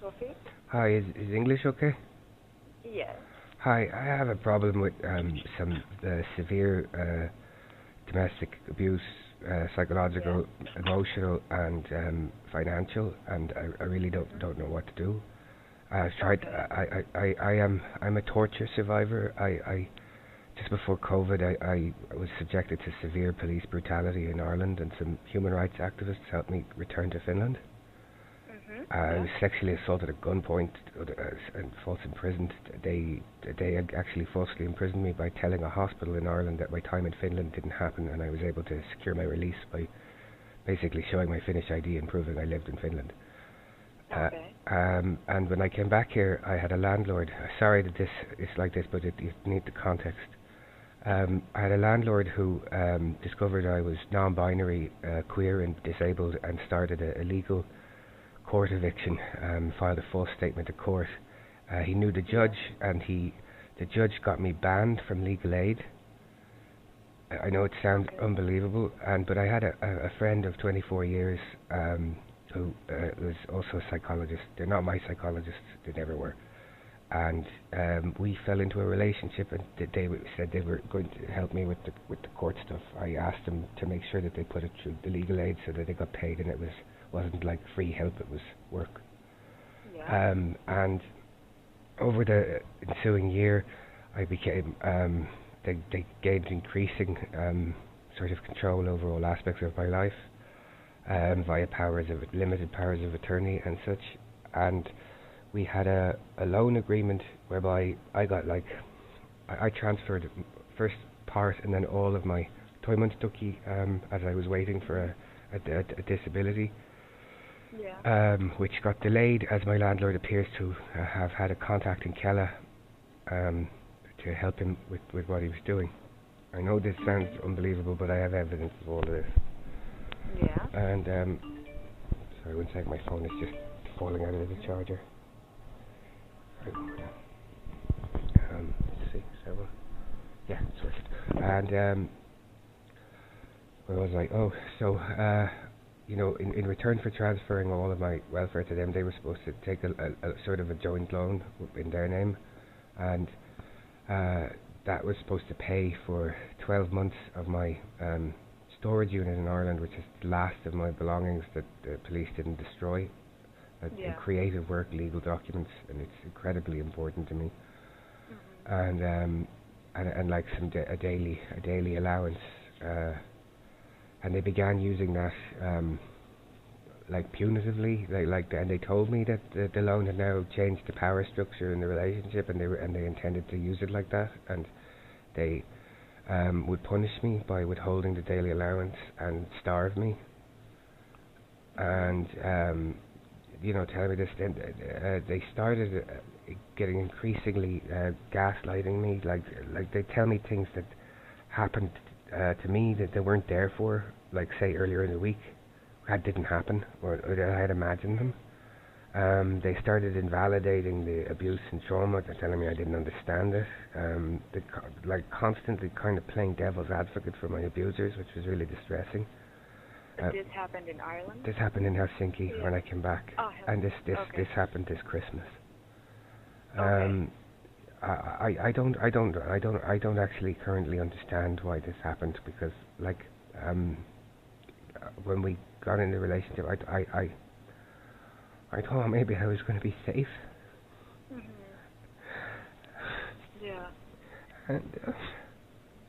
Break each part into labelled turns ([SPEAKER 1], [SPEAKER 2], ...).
[SPEAKER 1] Sophie.
[SPEAKER 2] Hi, is English okay?
[SPEAKER 1] Yes.
[SPEAKER 2] Hi, I have a problem with some severe domestic abuse,
[SPEAKER 1] Yeah.
[SPEAKER 2] psychological, emotional, and financial, and I really don't know what to do. I've tried.
[SPEAKER 1] Okay.
[SPEAKER 2] I'm a torture survivor. I just before COVID, I was subjected to severe police brutality in Ireland, and some human rights activists helped me return to Finland. I
[SPEAKER 1] Yeah.
[SPEAKER 2] was sexually assaulted at gunpoint and false imprisoned. They had actually falsely imprisoned me by telling a hospital in Ireland that my time in Finland didn't happen, and I was able to secure my release by basically showing my Finnish ID and proving I lived in Finland.
[SPEAKER 1] Okay.
[SPEAKER 2] And when I came back here, I had a landlord. Sorry that this is like this, but you need the context. I had a landlord who discovered I was non-binary, queer and disabled, and started a illegal court eviction, filed a false statement of court. He knew the judge, and the judge got me banned from legal aid. I know it sounds unbelievable, but I had a friend of 24 years who was also a psychologist. They're not my psychologists, they never were. And we fell into a relationship, and they said they were going to help me with the court stuff. I asked them to make sure that they put it through the legal aid so that they got paid, and it wasn't like free help, it was work.
[SPEAKER 1] Yeah.
[SPEAKER 2] And over the ensuing year, I became they gained increasing sort of control over all aspects of my life via limited powers of attorney and such. And we had a loan agreement whereby I got I transferred first part and then all of my toimeentuki as I was waiting for a disability.
[SPEAKER 1] Yeah.
[SPEAKER 2] Which got delayed as my landlord appears to have had a contact in Kella to help him with what he was doing. I know this sounds unbelievable, but I have evidence of all of this.
[SPEAKER 1] Yeah.
[SPEAKER 2] And sorry, one second, my phone is just falling out of the charger. 6, 7. Yeah, switched. And where was I? Oh, so in return for transferring all of my welfare to them, they were supposed to take a sort of a joint loan in their name, and that was supposed to pay for 12 months of my storage unit in Ireland, which is the last of my belongings that the police didn't destroy. Creative work, legal documents, and it's incredibly important to me. And like a daily allowance. And they began using that punitively, and they told me that the loan had now changed the power structure in the relationship, and they intended to use it like that, and they would punish me by withholding the daily allowance and starve me, and telling me this. Then they started getting increasingly gaslighting me, like they tell me things that happened to me that they weren't there for, like say earlier in the week, that didn't happen, or that I had imagined them. They started invalidating the abuse and trauma, telling me I didn't understand it. They constantly kind of playing devil's advocate for my abusers, which was really distressing.
[SPEAKER 1] This happened in Ireland?
[SPEAKER 2] This happened in Helsinki when I came back, and this happened this Christmas. I don't actually currently understand why this happened, because when we got in the relationship, I thought maybe I was going to be safe.
[SPEAKER 1] Yeah.
[SPEAKER 2] And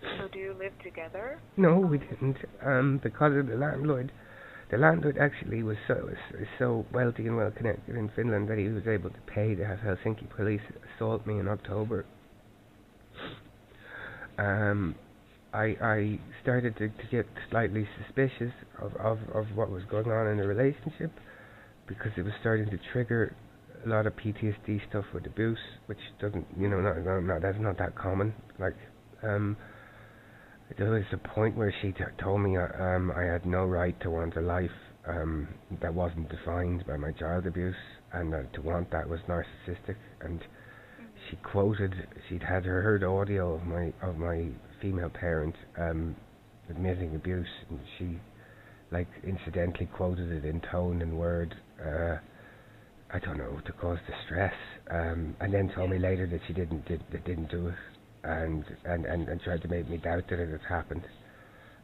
[SPEAKER 1] so do you live together?
[SPEAKER 2] No, we didn't. Because of the landlord. The landlord actually was so wealthy and well connected in Finland that he was able to pay to have Helsinki police assault me in October. I started to get slightly suspicious of what was going on in the relationship, because it was starting to trigger a lot of PTSD stuff with abuse, which doesn't, that's not that common. There was a point where she told me I had no right to want a life that wasn't defined by my child abuse, and that to want that was narcissistic. And she'd had heard audio of my female parent admitting abuse, and she incidentally quoted it in tone and word I don't know, to cause distress, and then told me later that she didn't do it, and tried to make me doubt that it had happened.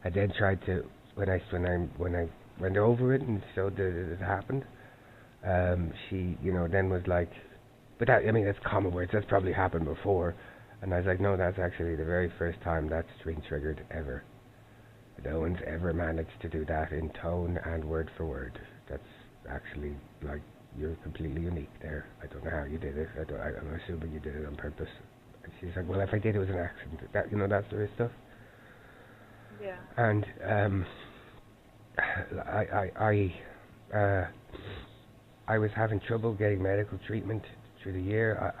[SPEAKER 2] I then tried to, when I went over it and showed that it had happened, she, then was like, but that, I mean, that's common words, that's probably happened before, and I was like, no, that's actually the very first time that's been triggered ever. No one's ever managed to do that in tone and word for word. That's actually, like, you're completely unique there. I don't know how you did it. I'm assuming you did it on purpose. And she's like, well, if I did, it was an accident. That, that sort of stuff.
[SPEAKER 1] Yeah.
[SPEAKER 2] And I was having trouble getting medical treatment through the year.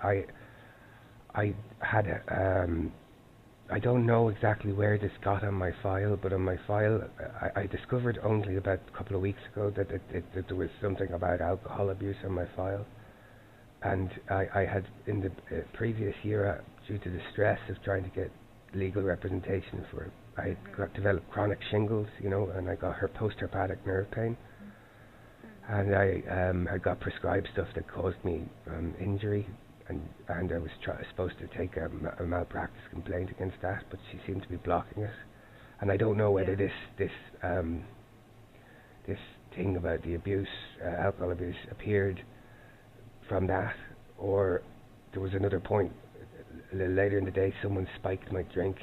[SPEAKER 2] I had I don't know exactly where this got on my file, but on my file, I discovered only about a couple of weeks ago that there was something about alcohol abuse on my file. And I had, in the previous year, due to the stress of trying to get legal representation for it, I developed chronic shingles, and I got her post-herpetic nerve pain. And I got prescribed stuff that caused me injury. And I was supposed to take a malpractice complaint against that, but she seemed to be blocking it. And I don't know whether this thing about the abuse, alcohol abuse, appeared from that, or there was another point a little later in the day. Someone spiked my drink,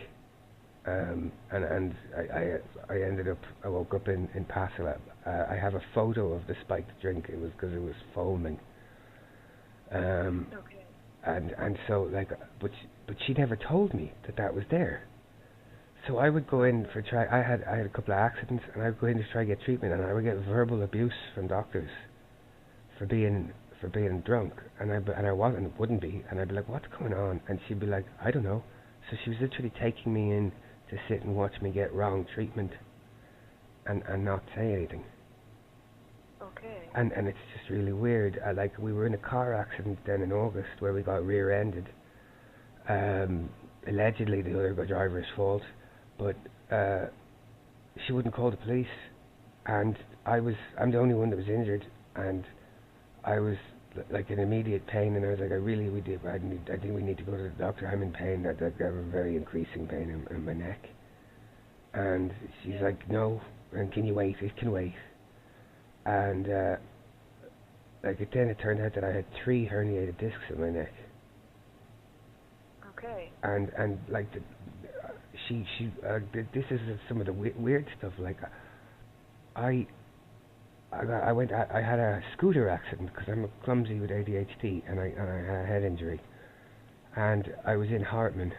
[SPEAKER 2] and I ended up. I woke up in Passalab. I have a photo of the spiked drink. It was because it was foaming.
[SPEAKER 1] Okay.
[SPEAKER 2] And so, like, but she never told me that was there. So I would go in for I had a couple of accidents, and I would go in to try to get treatment, and I would get verbal abuse from doctors for being drunk, and I wouldn't be, and I'd be like, what's going on? And she'd be like, I don't know. So she was literally taking me in to sit and watch me get wrong treatment, and not say anything.
[SPEAKER 1] Okay.
[SPEAKER 2] And it's just really weird. Like, we were in a car accident then in August where we got rear-ended. Allegedly the other driver's fault, but she wouldn't call the police, and I'm the only one that was injured, and I was like in immediate pain, and I was like, I think we need to go to the doctor. I'm in pain. I have a very increasing pain in my neck, and she's like, no, and can you wait? It can wait. And then it turned out that I had 3 herniated discs in my neck.
[SPEAKER 1] Okay.
[SPEAKER 2] And like this is some of the weird stuff. Like, I had a scooter accident because I'm clumsy with ADHD, and I had a head injury, and I was in Hartman,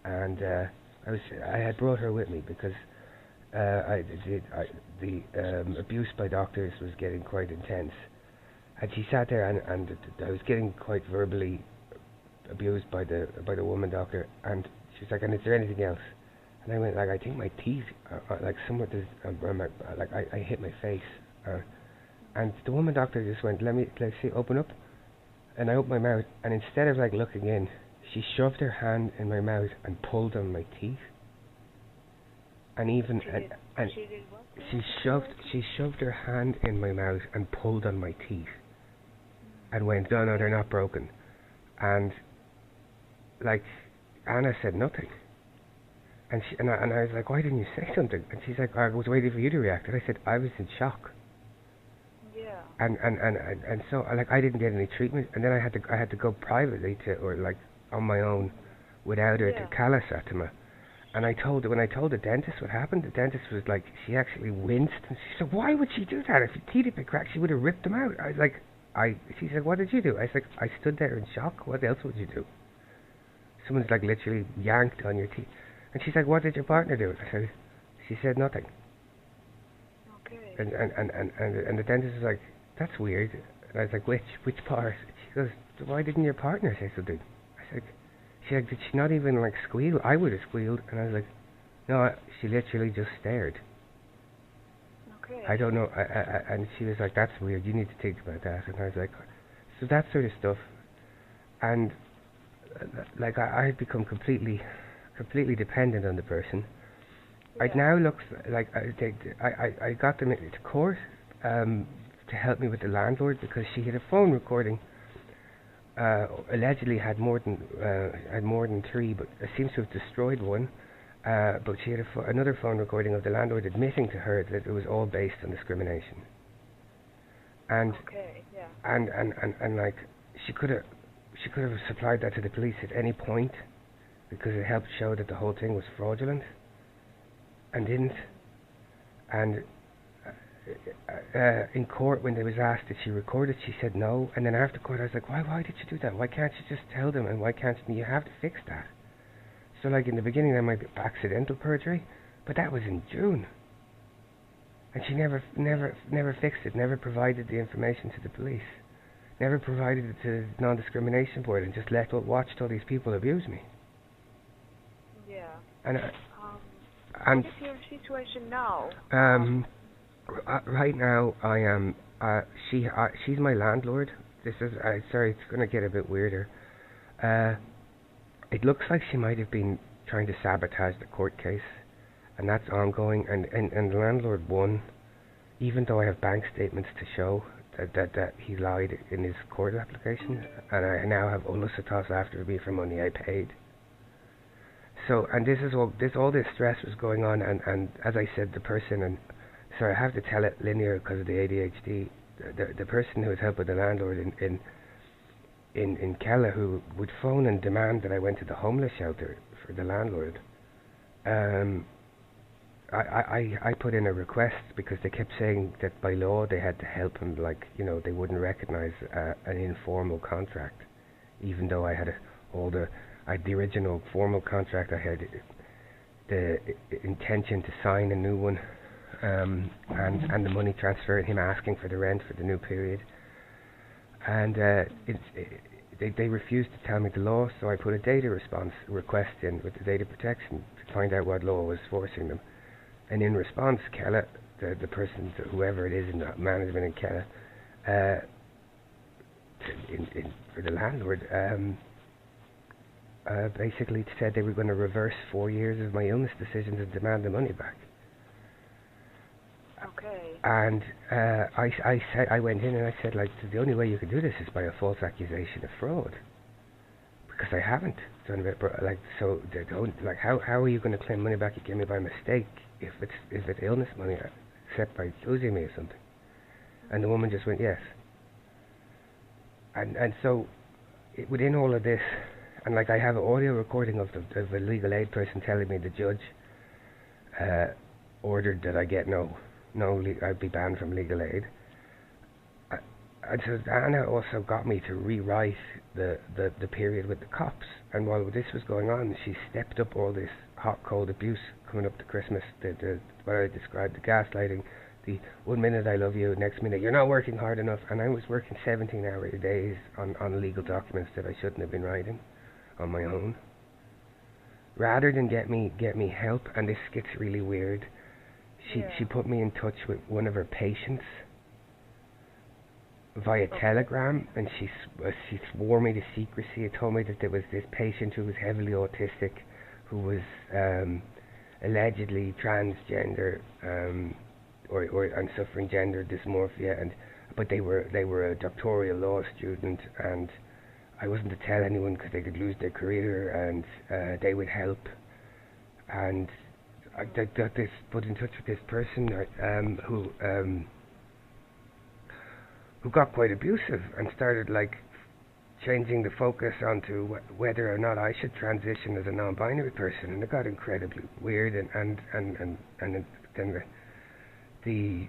[SPEAKER 2] and I had brought her with me because the abuse by doctors was getting quite intense, and she sat there, and I was getting quite verbally abused by the woman doctor, and she's like, and is there anything else? And I went, like, I think my teeth are like somewhat I hit my face, and the woman doctor just went, let's see, open up, and I opened my mouth, and instead of like looking in, she shoved her hand in my mouth and pulled on my teeth. And even she shoved her hand in my mouth and pulled on my teeth, and went, no, they're not broken. And like, Anna said nothing, and I was like, why didn't you say something? And she's like, I was waiting for you to react. And I said, I was in shock.
[SPEAKER 1] Yeah.
[SPEAKER 2] And so, like, I didn't get any treatment, and then I had to go privately or like on my own without her to Calasatima. And when I told the dentist what happened, the dentist was like, she actually winced, and she said, why would she do that? If your teeth had been cracked, she would have ripped them out. I was like, she said, what did you do? I was like, I stood there in shock. What else would you do? Someone's like literally yanked on your teeth. And she's like, what did your partner do? She said nothing.
[SPEAKER 1] Okay.
[SPEAKER 2] And the dentist was like, that's weird. And I was like, which part? She goes, why didn't your partner say something? I said, she's like, did she not even like squeal? I would have squealed. And I was like, no, she literally just stared.
[SPEAKER 1] Okay.
[SPEAKER 2] I don't know. And she was like, that's weird. You need to think about that. And I was like, so that sort of stuff. And like, I had become completely dependent on the person. Yeah. It now looks like I got them into court, to help me with the landlord because she had a phone recording. Allegedly had more than three, but seems to have destroyed one. But she had another phone recording of the landlord admitting to her that it was all based on discrimination. And
[SPEAKER 1] Okay, yeah.
[SPEAKER 2] and like she could have supplied that to the police at any point because it helped show that the whole thing was fraudulent, and didn't. And in court, when they was asked if she recorded, she said no. And then after court, I was like, why did you do that? Why can't you just tell them? And why can't you have to fix that? So like in the beginning, that might be accidental perjury, but that was in June, and she never fixed it. Never provided the information to the police. Never provided it to the non-discrimination board, and just watched all these people abuse me.
[SPEAKER 1] Yeah.
[SPEAKER 2] And
[SPEAKER 1] what is your situation now?
[SPEAKER 2] Right now, I am. She's my landlord. This is. Sorry, it's gonna get a bit weirder. It looks like she might have been trying to sabotage the court case, and that's ongoing. And the landlord won, even though I have bank statements to show that he lied in his court application, and I now have Ulusatos after me for money I paid. So, and all this stress was going on, and as I said, the person, and sorry, I have to tell it linear because of the ADHD. The person who was helping the landlord in Kella, who would phone and demand that I went to the homeless shelter for the landlord. I put in a request because they kept saying that by law they had to help him, like, you know, they wouldn't recognize an informal contract, even though I had the original formal contract. I had the intention to sign a new one, and the money transfer, him asking for the rent for the new period. And they refused to tell me the law, so I put a data response request in with the data protection to find out what law was forcing them. And in response, Kella, the person, whoever it is in the management in Kella, for the landlord, basically said they were going to reverse 4 years of my illness decisions and demand the money back.
[SPEAKER 1] Okay.
[SPEAKER 2] And I went in and I said, like, the only way you can do this is by a false accusation of fraud, because I haven't done it. Like, so they don't, like, how are you going to claim money back you gave me by mistake if it's illness money, except by accusing me of something? And the woman just went yes. And so within all of this, and like I have an audio recording of the legal aid person telling me the judge ordered that I get I'd be banned from legal aid. And so Anna also got me to rewrite the period with the cops. And while this was going on, she stepped up all this hot, cold abuse coming up to Christmas. What I described, the gaslighting, the 1 minute I love you, next minute you're not working hard enough. And I was working 17-hour days on legal documents that I shouldn't have been writing on my own. Rather than get me help, and this gets really weird, she put me in touch with one of her patients via telegram, and she swore me to secrecy. It told me that there was this patient who was heavily autistic, who was allegedly transgender, and suffering gender dysmorphia, but they were a doctoral law student, and I wasn't to tell anyone because they could lose their career, and they would help. And I got put in touch with this person who got quite abusive and started like changing the focus onto whether or not I should transition as a non-binary person, and it got incredibly weird. And then the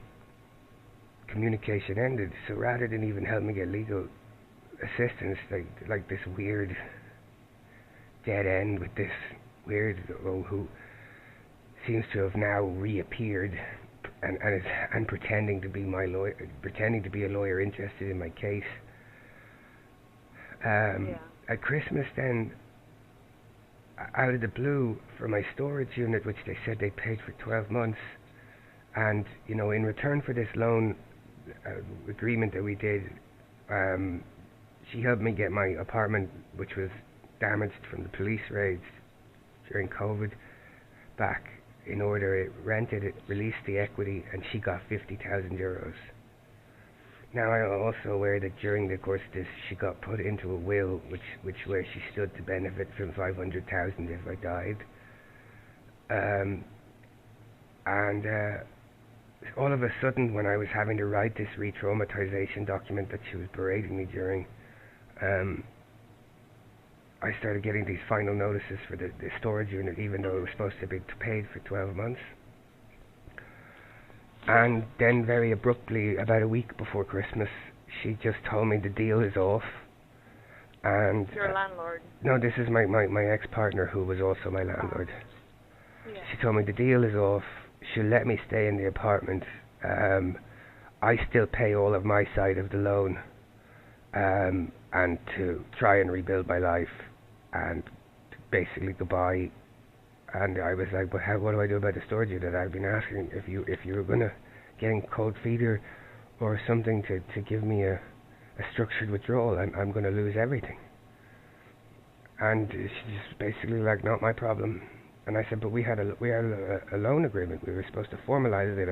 [SPEAKER 2] communication ended. So rather than even help me get legal assistance, like this weird dead end with this weirdo who seems to have now reappeared and pretending to be my lawyer, pretending to be a lawyer interested in my case. At Christmas, then, out of the blue, for my storage unit, which they said they paid for 12 months, and in return for this loan agreement that we did, she helped me get my apartment, which was damaged from the police raids during COVID, back in order. It rented it, released the equity, and she got €50,000. Now I'm also aware that during the course of this, she got put into a will, which where she stood to benefit from 500,000 if I died. And all of a sudden, when I was having to write this re-traumatization document that she was berating me during, I started getting these final notices for the storage unit, even though it was supposed to be paid for 12 months. And then very abruptly, about a week before Christmas, she just told me the deal is off. And
[SPEAKER 1] Your landlord?
[SPEAKER 2] No, this is my ex-partner who was also my landlord.
[SPEAKER 1] Yeah.
[SPEAKER 2] She told me the deal is off. She'll let me stay in the apartment. I still pay all of my side of the loan, and to try and rebuild my life, and basically goodbye. And I was like, but what do I do about the storage unit? I've been asking if you were gonna getting cold feet or something to give me a structured withdrawal. I'm gonna lose everything. And she's just basically like, not my problem. And I said, but we had a loan agreement. We were supposed to formalize it.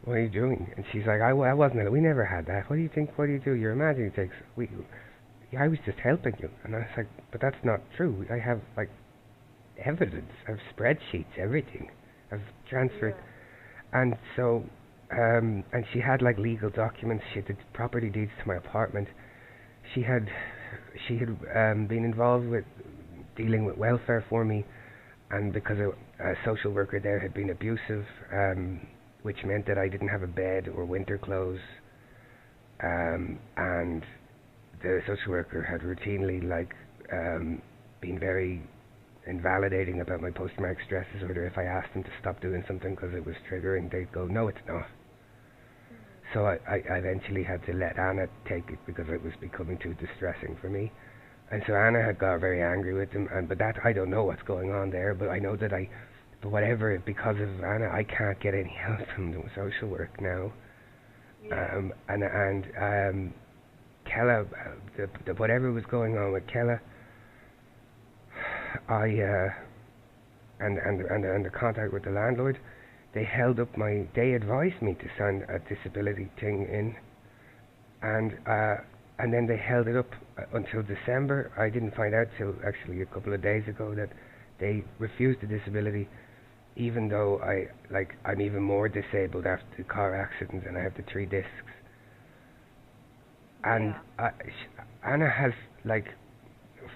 [SPEAKER 2] What are you doing? And she's like, I wasn't. We never had that. What do you think? What do you do? You're imagining things. I was just helping you. And I was like, but that's not true. I have evidence. I have spreadsheets, everything. I've transferred. Yeah. And so, and she had legal documents. She had the property deeds to my apartment. She had been involved with dealing with welfare for me, and because a social worker there had been abusive, which meant that I didn't have a bed or winter clothes, and the social worker had routinely been very invalidating about my post-traumatic stress disorder. If I asked them to stop doing something because it was triggering, they'd go, no, it's not. So I eventually had to let Anna take it because it was becoming too distressing for me. And so Anna had got very angry with them, but that I don't know what's going on there, but I know that but whatever, because of Anna, I can't get any help from the social work now. Yeah. And Kella, whatever was going on with Kella, and the contact with the landlord, they advised me to send a disability thing in, and then they held it up until December. I didn't find out till actually a couple of days ago that they refused the disability, even though I'm even more disabled after the car accident and I have the 3 discs. And yeah. Anna has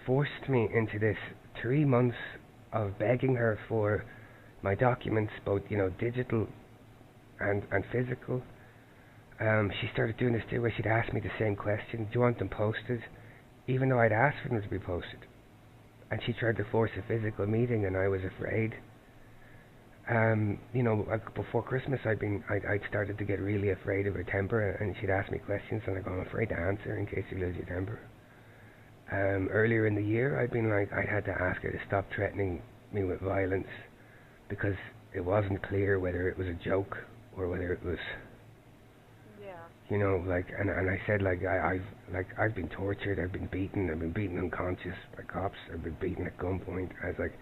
[SPEAKER 2] forced me into this 3 months of begging her for my documents, both digital and physical. She started doing this too, where she'd ask me the same question: do you want them posted? Even though I'd asked for them to be posted. And she tried to force a physical meeting, and I was afraid. Before Christmas, I'd started to get really afraid of her temper, and she'd ask me questions, and I'm afraid to answer in case you lose your temper. Earlier in the year, I had to ask her to stop threatening me with violence, because it wasn't clear whether it was a joke or whether it was, and I said, I've been tortured, I've been beaten unconscious by cops, I've been beaten at gunpoint. I was like,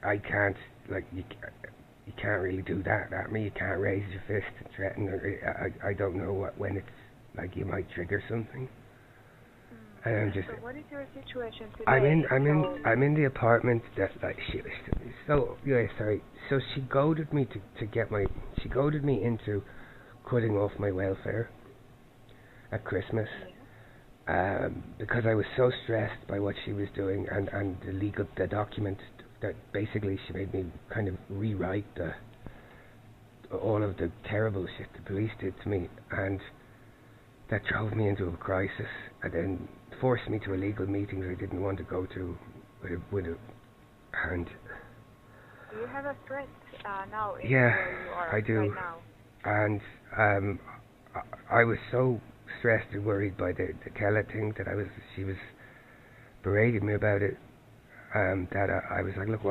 [SPEAKER 2] I can't, you can't really do that at me. You can't raise your fist and threaten. I don't know when it's you might trigger something. And
[SPEAKER 1] so what is your situation today?
[SPEAKER 2] I'm in the apartment that So she goaded me she goaded me into cutting off my welfare at Christmas, because I was so stressed by what she was doing and the document that basically she made me kind of rewrite all of the terrible shit the police did to me, and that drove me into a crisis, and then forced me to illegal meetings I didn't want to go to with it. And
[SPEAKER 1] do you have a threat now?
[SPEAKER 2] Yeah,
[SPEAKER 1] where you are
[SPEAKER 2] I do.
[SPEAKER 1] Right now?
[SPEAKER 2] And I was so stressed and worried by the Kella thing that she was berating me about it, that I was like, look,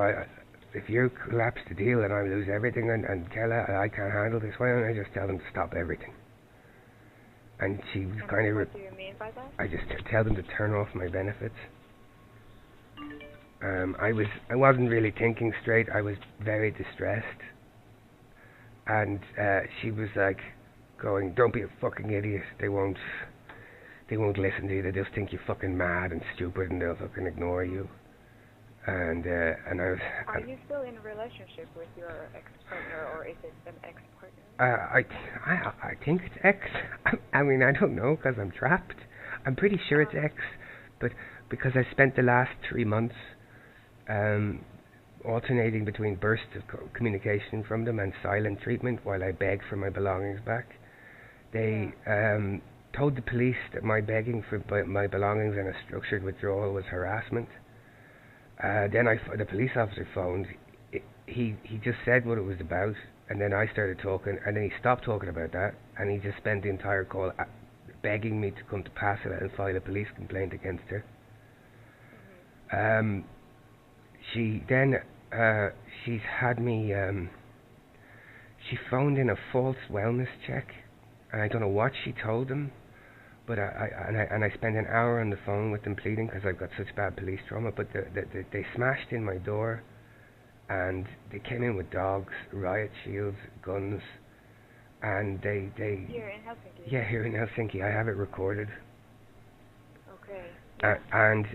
[SPEAKER 2] if you collapse the deal and I lose everything, and Kella, I can't handle this, why don't I just tell them to stop everything? And she was kind of...
[SPEAKER 1] What do you mean by that?
[SPEAKER 2] I just tell them to turn off my benefits. I wasn't really thinking straight. I was very distressed. And she was like, going, "Don't be a fucking idiot. They won't listen to you. They just think you're fucking mad and stupid, and they'll fucking ignore you." And I was.
[SPEAKER 1] Are you still in a relationship with your ex-partner, or is it an ex-partner?
[SPEAKER 2] I think it's ex. I mean, I don't know because I'm trapped. I'm pretty sure it's ex, but because I spent the last 3 months alternating between bursts of communication from them and silent treatment while I begged for my belongings back. They told the police that my begging for my belongings and a structured withdrawal was harassment. Then the police officer phoned. He just said what it was about, and then I started talking, and then he stopped talking about that, and he just spent the entire call begging me to come to Passila and file a police complaint against her. She then she's had me. She phoned in a false wellness check, and I don't know what she told them. But I spent an hour on the phone with them pleading because I've got such bad police trauma. But they smashed in my door, and they came in with dogs, riot shields, guns, and they
[SPEAKER 1] Here in Helsinki?
[SPEAKER 2] Yeah, here in Helsinki. I have it recorded.
[SPEAKER 1] Okay.
[SPEAKER 2] And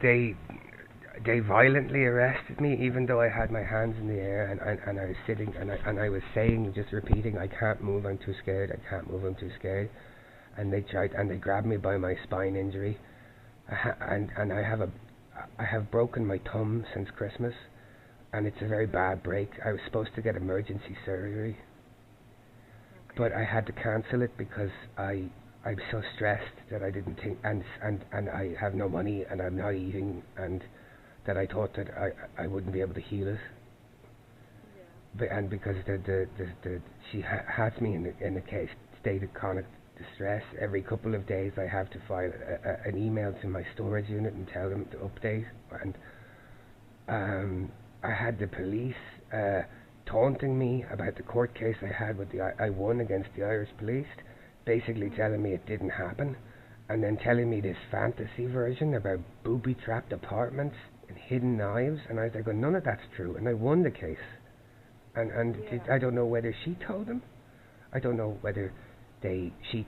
[SPEAKER 2] they violently arrested me, even though I had my hands in the air and I was sitting and I was saying, just repeating, "I can't move. I'm too scared. I can't move. I'm too scared." And they grabbed me by my spine injury, and I have broken my thumb since Christmas, and it's a very bad break. I was supposed to get emergency surgery, but I had to cancel it because I'm so stressed that I didn't think, and I have no money and I'm not eating, and that I thought that I wouldn't be able to heal it. But and because she has me in a case state of chronic distress. Every couple of days I have to file an email to my storage unit and tell them to update. And I had the police taunting me about the court case I had with I won against the Irish police, basically telling me it didn't happen, and then telling me this fantasy version about booby-trapped apartments and hidden knives, and I was like, well, none of that's true, and I won the case. I don't know whether she told them. I don't know whether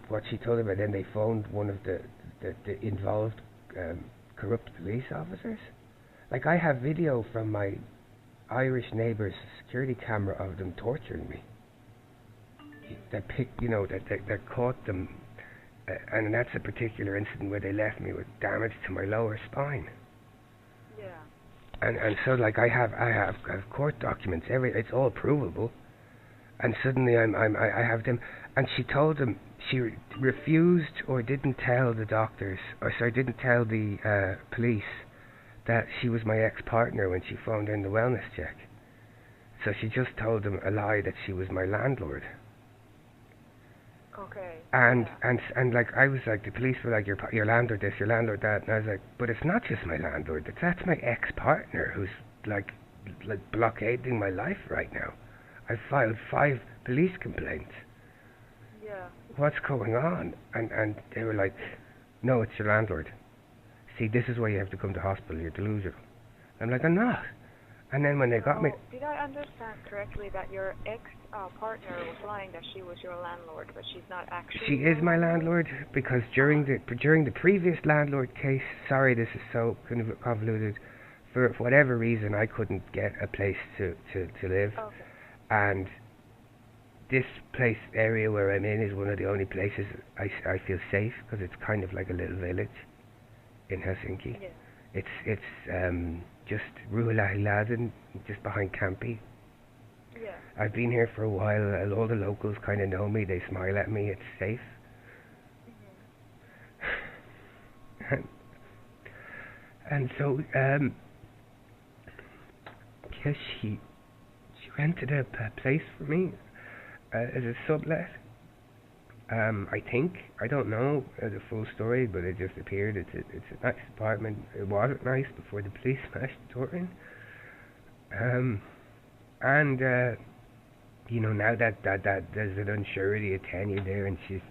[SPEAKER 2] what she told them, but then they phoned one of the involved corrupt police officers. Like, I have video from my Irish neighbour's security camera of them torturing me. They caught them, and that's a particular incident where they left me with damage to my lower spine.
[SPEAKER 1] Yeah.
[SPEAKER 2] And so, like, I have court documents. It's all provable. And suddenly I have them, and she told them she refused or didn't tell the doctors, didn't tell the police that she was my ex-partner when she phoned in the wellness check. So she just told them a lie that she was my landlord.
[SPEAKER 1] Okay.
[SPEAKER 2] And like, I was like, the police were like, your landlord this, your landlord that, and I was like, but it's not just my landlord, that's my ex-partner who's like blockading my life right now. I filed 5 police complaints.
[SPEAKER 1] Yeah.
[SPEAKER 2] What's going on? And they were like, no, it's your landlord. See, this is why you have to come to hospital. You're delusional. I'm like, I'm not. And then when they got me...
[SPEAKER 1] Did I understand correctly that your ex-partner was lying that she was your landlord, but she's not actually...
[SPEAKER 2] She is my landlord, because during the previous landlord case, sorry, this is so convoluted, for whatever reason I couldn't get a place to live.
[SPEAKER 1] Okay.
[SPEAKER 2] And this area where I'm in is one of the only places I feel safe, because it's kind of like a little village in Helsinki.
[SPEAKER 1] Yeah.
[SPEAKER 2] It's just Ruoholahti, just behind Kamppi.
[SPEAKER 1] Yeah.
[SPEAKER 2] I've been here for a while. All the locals kind of know me. They smile at me. It's safe. Mm-hmm. And so, yes, she rented a place for me as a sublet. I think, I don't know the full story, but it just appeared. It's a nice apartment. It wasn't nice before the police smashed the door in. Now that there's an unsurety of tenure there, and she's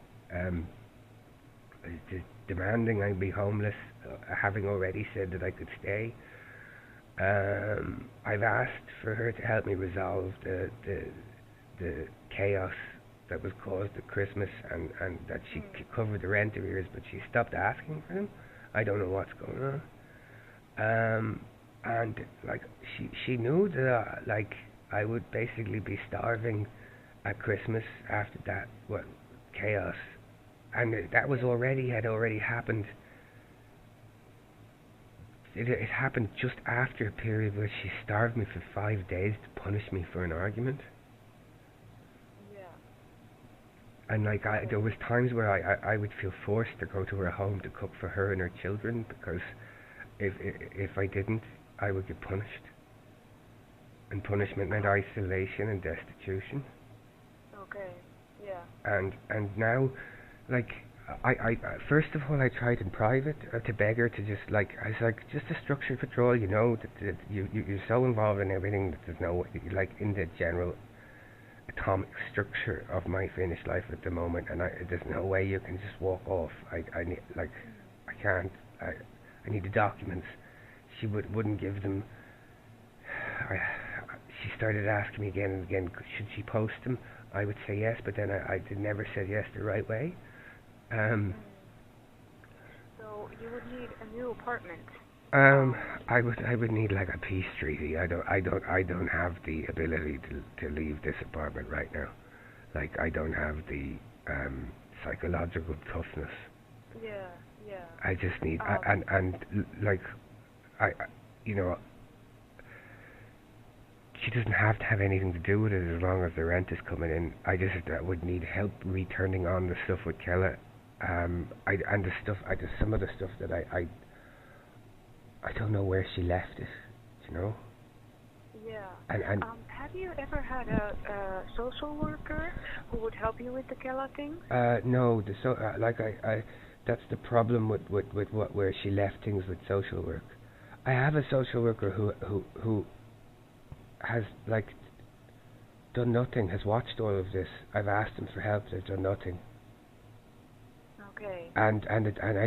[SPEAKER 2] demanding I be homeless, having already said that I could stay. I've asked for her to help me resolve the chaos that was caused at Christmas, and that she covered the rent arrears, but she stopped asking for them. I don't know what's going on. And like she knew that like I would basically be starving at Christmas after that chaos, and that was had already happened. It happened just after a period where she starved me for 5 days to punish me for an argument.
[SPEAKER 1] Yeah.
[SPEAKER 2] And like there was times where I would feel forced to go to her home to cook for her and her children, because if I didn't, I would get punished. And punishment meant isolation and destitution.
[SPEAKER 1] Okay. Yeah.
[SPEAKER 2] And now, like, I first of all I tried in private to beg her to just like, I was like, just a structured withdrawal, you know, that you're so involved in everything that there's no, like, in the general atomic structure of my finished life at the moment, and there's no way you can just walk off. I need, like, I can't, I need the documents. She wouldn't give them. She started asking me again and again, should she post them? I would say yes, but then I never said yes the right way.
[SPEAKER 1] So you would need a new apartment.
[SPEAKER 2] I would need like a peace treaty. I don't have the ability to leave this apartment right now. Like, I don't have the psychological toughness.
[SPEAKER 1] Yeah.
[SPEAKER 2] I just need and like you know, she doesn't have to have anything to do with it as long as the rent is coming in. I just would need help returning on the stuff with Kella. Some of the stuff that I don't know where she left it, you know.
[SPEAKER 1] Yeah.
[SPEAKER 2] And
[SPEAKER 1] have you ever had a social worker who would help you with the Kella things?
[SPEAKER 2] No. That's the problem with where she left things with social work. I have a social worker who has like done nothing, has watched all of this. I've asked them for help, they've done nothing.
[SPEAKER 1] Okay.
[SPEAKER 2] And I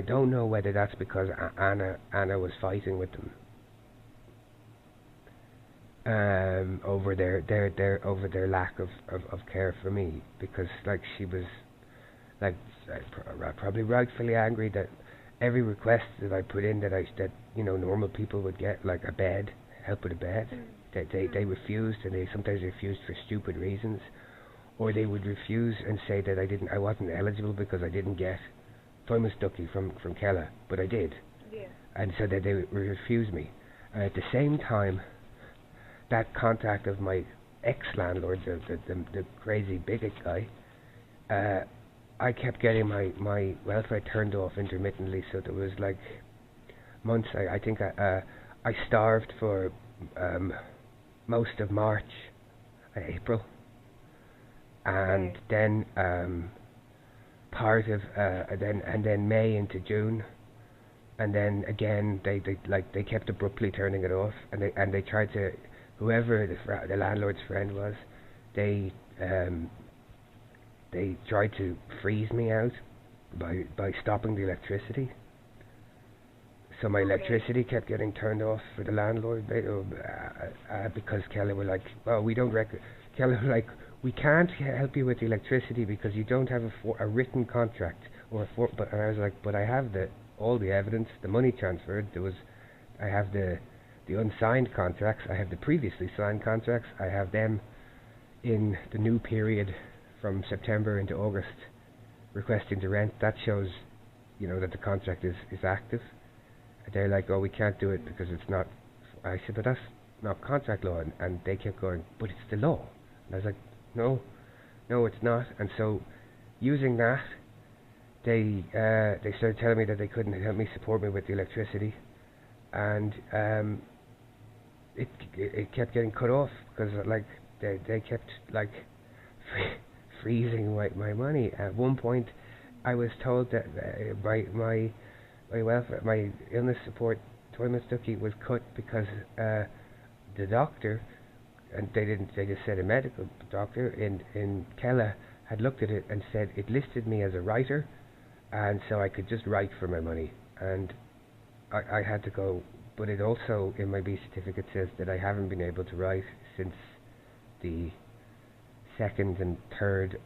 [SPEAKER 2] don't know whether that's because Anna was fighting with them over their lack of care for me, because like she was like probably rightfully angry that every request that I put in that you know normal people would get, like a bed, help with a bed, they refused, and they sometimes refused for stupid reasons. Or they would refuse and say that I wasn't eligible because I didn't get Thomas Ducky from Kella, but I did.
[SPEAKER 1] Yeah.
[SPEAKER 2] And so that they would refuse me. And at the same time, that contact of my ex-landlord, the crazy bigot guy, I kept getting my welfare turned off intermittently, so there was like months. I think I starved for most of March, April. And then part of then May into June, and then again they kept abruptly turning it off, and they tried to, whoever the landlord's friend was, they tried to freeze me out by stopping the electricity. So my electricity kept getting turned off for the landlord because Kelly were like, well, we don't Kelly were like, we can't help you with the electricity because you don't have a written contract and I was like, but I have all the evidence, the money transferred. I have the unsigned contracts, I have the previously signed contracts, I have them in the new period from September into August requesting the rent. That shows, you know, that the contract is active. And they're like, oh, we can't do it because it's not. I said, but that's not contract law, and they kept going, but it's the law. And I was like, no, it's not. And so, using that, they started telling me that they couldn't help me, support me with the electricity, and it kept getting cut off because like they kept like freezing my money. At one point, I was told that my welfare, my illness support, Thomas Ducky, was cut because the doctor, and they just said a medical doctor in Kella had looked at it and said it listed me as a writer, and so I could just write for my money, and I had to go. But it also in my B certificate says that I haven't been able to write since second and third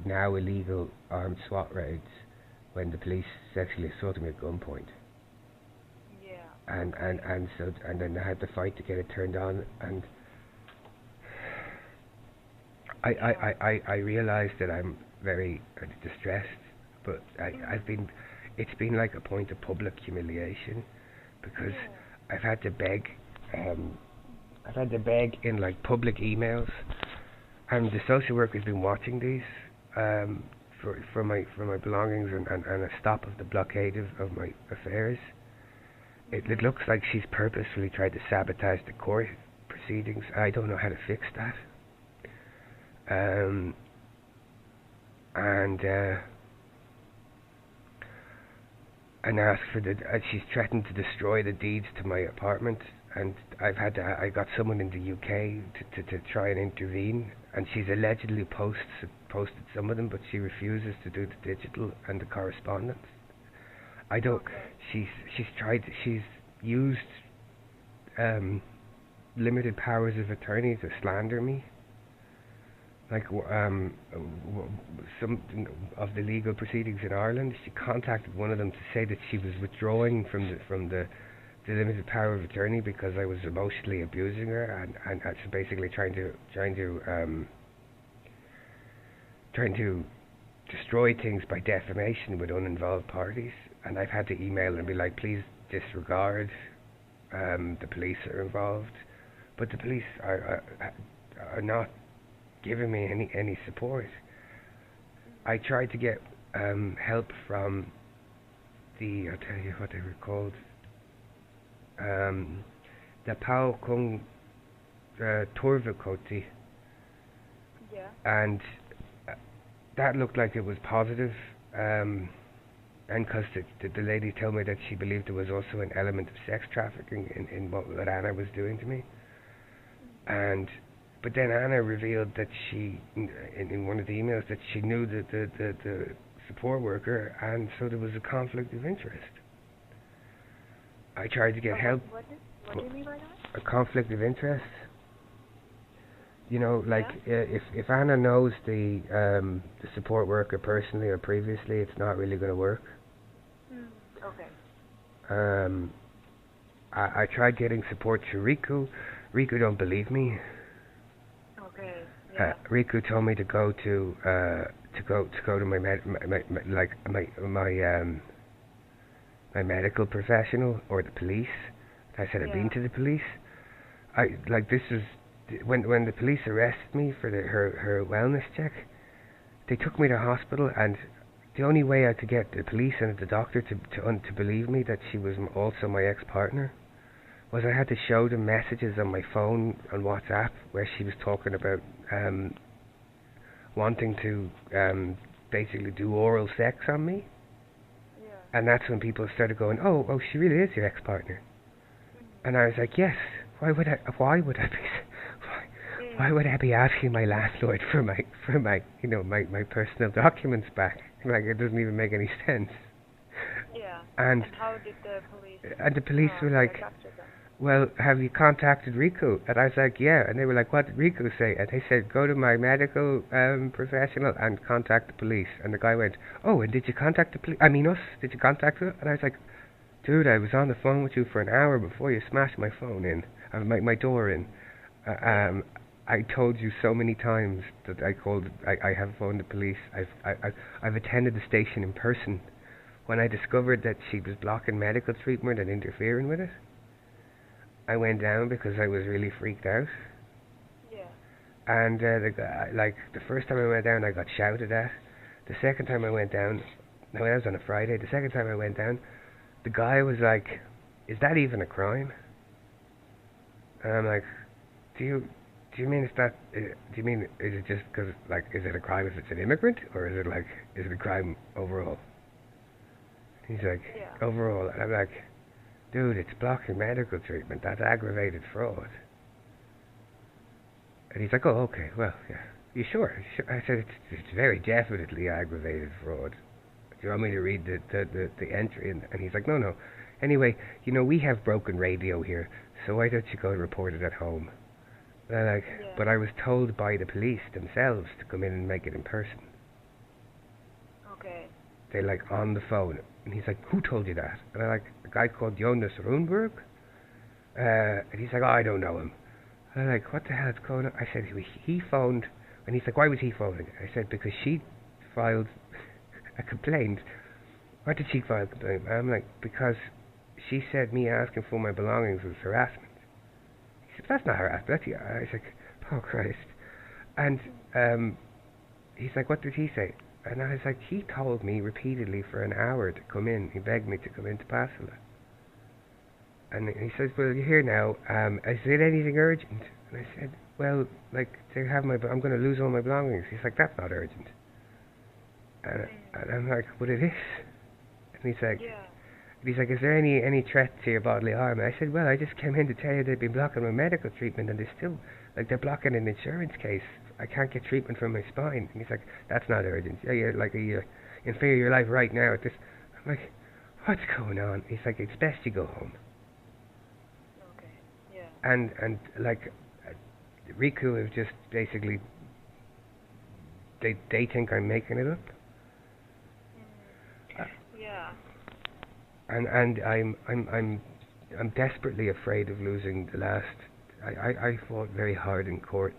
[SPEAKER 2] now illegal armed SWAT raids when the police sexually assaulted me at gunpoint.
[SPEAKER 1] Yeah.
[SPEAKER 2] And then I had to fight to get it turned on, and I realised that I'm very distressed, but it's been like a point of public humiliation, because I've had to beg in like public emails, and the social worker's been watching these for my belongings and a stop of the blockade of my affairs. It looks like she's purposefully tried to sabotage the court proceedings. I don't know how to fix that. And asked for she's threatened to destroy the deeds to my apartment, and I got someone in the UK to try and intervene, and she's allegedly posted some of them, but she refuses to do the digital and the correspondence. I don't. She's used limited powers of attorney to slander me. Like some of the legal proceedings in Ireland, she contacted one of them to say that she was withdrawing from the limited power of attorney because I was emotionally abusing her, and so basically trying to destroy things by defamation with uninvolved parties. And I've had to email and be like, please disregard, the police are involved, but the police are not giving me any support. I tried to get help from I'll tell you what they were called, the Pau Kung Turvakoti, and that looked like it was positive, and because the lady told me that she believed there was also an element of sex trafficking in what Anna was doing to me, but then Anna revealed that she, in one of the emails, that she knew the support worker, and so there was a conflict of interest. I tried to get help.
[SPEAKER 1] What do you mean by that?
[SPEAKER 2] A conflict of interest. You know, like if Anna knows the support worker personally or previously, it's not really going to work.
[SPEAKER 1] Okay.
[SPEAKER 2] I tried getting support through Riku. Riku don't believe me.
[SPEAKER 1] Okay. Yeah.
[SPEAKER 2] Riku told me to go to my medical professional or the police. I said I've been to the police. This was when the police arrested me for her wellness check. They took me to hospital, and the only way I could get the police and the doctor to believe me that she was also my ex-partner was I had to show them messages on my phone on WhatsApp where she was talking about wanting to basically do oral sex on me.
[SPEAKER 1] Yeah.
[SPEAKER 2] And that's when people started going, oh, she really is your ex-partner. And I was like, yes. Why would I be asking my landlord for my my personal documents back? Like, it doesn't even make any sense.
[SPEAKER 1] Yeah.
[SPEAKER 2] And
[SPEAKER 1] how did the police?
[SPEAKER 2] And the police were like, well, have you contacted Riku? And I was like, yeah. And they were like, what did Riku say? And they said, go to my medical professional and contact the police. And the guy went, oh, and did you contact the police? I mean us? Did you contact us? And I was like, dude, I was on the phone with you for an hour before you smashed my phone in, my door in. I told you so many times that I have phoned the police. I've attended the station in person. When I discovered that she was blocking medical treatment and interfering with it, I went down because I was really freaked out.
[SPEAKER 1] Yeah.
[SPEAKER 2] And the first time I went down, I got shouted at. The second time I went down, that was on a Friday. The second time I went down, the guy was like, "Is that even a crime?" And I'm like, "Do you mean it's not? Do you mean is it just because is it a crime if it's an immigrant, or is it a crime overall?" He's like, "Overall." And I'm like, "Dude, it's blocking medical treatment. That's aggravated fraud." And he's like, "Oh, okay. Well, yeah. You sure?" I said, "It's very definitely aggravated fraud. Do you want me to read the entry?" And he's like, "No. Anyway, we have broken radio here, so why don't you go and report it at home?" Like,
[SPEAKER 1] Yeah.
[SPEAKER 2] but I was told by the police themselves to come in and make it in person.
[SPEAKER 1] Okay.
[SPEAKER 2] They like on the phone, and he's like, "Who told you that?" And I like, "A guy called Jonas Rundberg." And he's like, "Oh, I don't know him." And I'm like, "What the hell is going on?" I said, "He phoned," and he's like, "Why was he phoning?" I said, "Because she filed a complaint." "Why did she file a complaint?" I'm like, "Because she said me asking for my belongings was harassment." He said, "That's not harassment." That's, yeah. I was like, "Oh Christ!" And he's like, "What did he say?" And I was like, "He told me repeatedly for an hour to come in. He begged me to come into Passila." And he says, "Well, you're here now. Is it anything urgent?" And I said, "Well, like, I'm going to lose all my belongings." He's like, "That's not urgent." And I'm like, "But it is." And he's like,
[SPEAKER 1] Yeah.
[SPEAKER 2] "Is there any threat to your bodily harm?" And I said, "Well, I just came in to tell you they've been blocking my medical treatment, and they're still, like, they're blocking an insurance case. I can't get treatment for my spine." And he's like, "That's not urgent. Yeah, you're like, you're in fear of your life right now at this." I'm like, "What's going on?" He's like, "It's best you go home."
[SPEAKER 1] Okay. Yeah.
[SPEAKER 2] And like, Riku have just basically, they think I'm making it up.
[SPEAKER 1] Yeah.
[SPEAKER 2] And I'm desperately afraid of losing the last. I fought very hard in court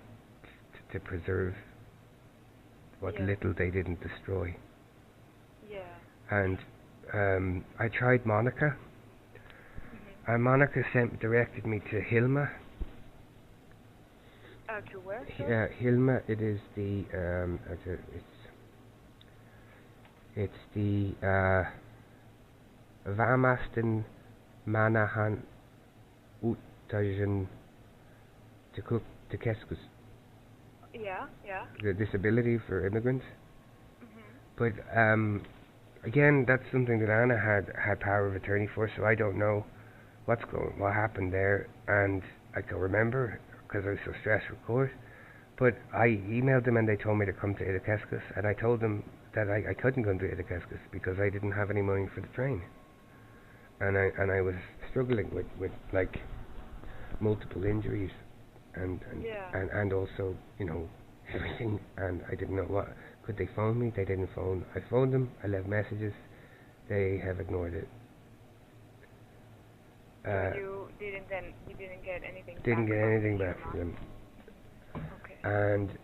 [SPEAKER 2] to preserve what
[SPEAKER 1] Yeah.
[SPEAKER 2] little they didn't destroy.
[SPEAKER 1] Yeah.
[SPEAKER 2] And I tried Monica, and Monica directed me to Hilma.
[SPEAKER 1] To where?
[SPEAKER 2] Yeah, Hilma. It is the it's the Vamasten Manahan Utajan de Keskus.
[SPEAKER 1] Yeah. Yeah.
[SPEAKER 2] The disability for immigrants.
[SPEAKER 1] Mhm.
[SPEAKER 2] But again, that's something that Anna had power of attorney for, so I don't know what happened there, and I can remember because I was so stressed for court. But I emailed them and they told me to come to Idakeskus, and I told them that I couldn't come to Idakeskus because I didn't have any money for the train, and I was struggling with like multiple injuries and also, you know, everything, and I didn't know what. Could they phone me? They didn't phone. I phoned them, I left messages, they have ignored it.
[SPEAKER 1] You didn't get anything
[SPEAKER 2] Didn't
[SPEAKER 1] back
[SPEAKER 2] get
[SPEAKER 1] from
[SPEAKER 2] anything back
[SPEAKER 1] Hilma?
[SPEAKER 2] from them.
[SPEAKER 1] Okay.
[SPEAKER 2] And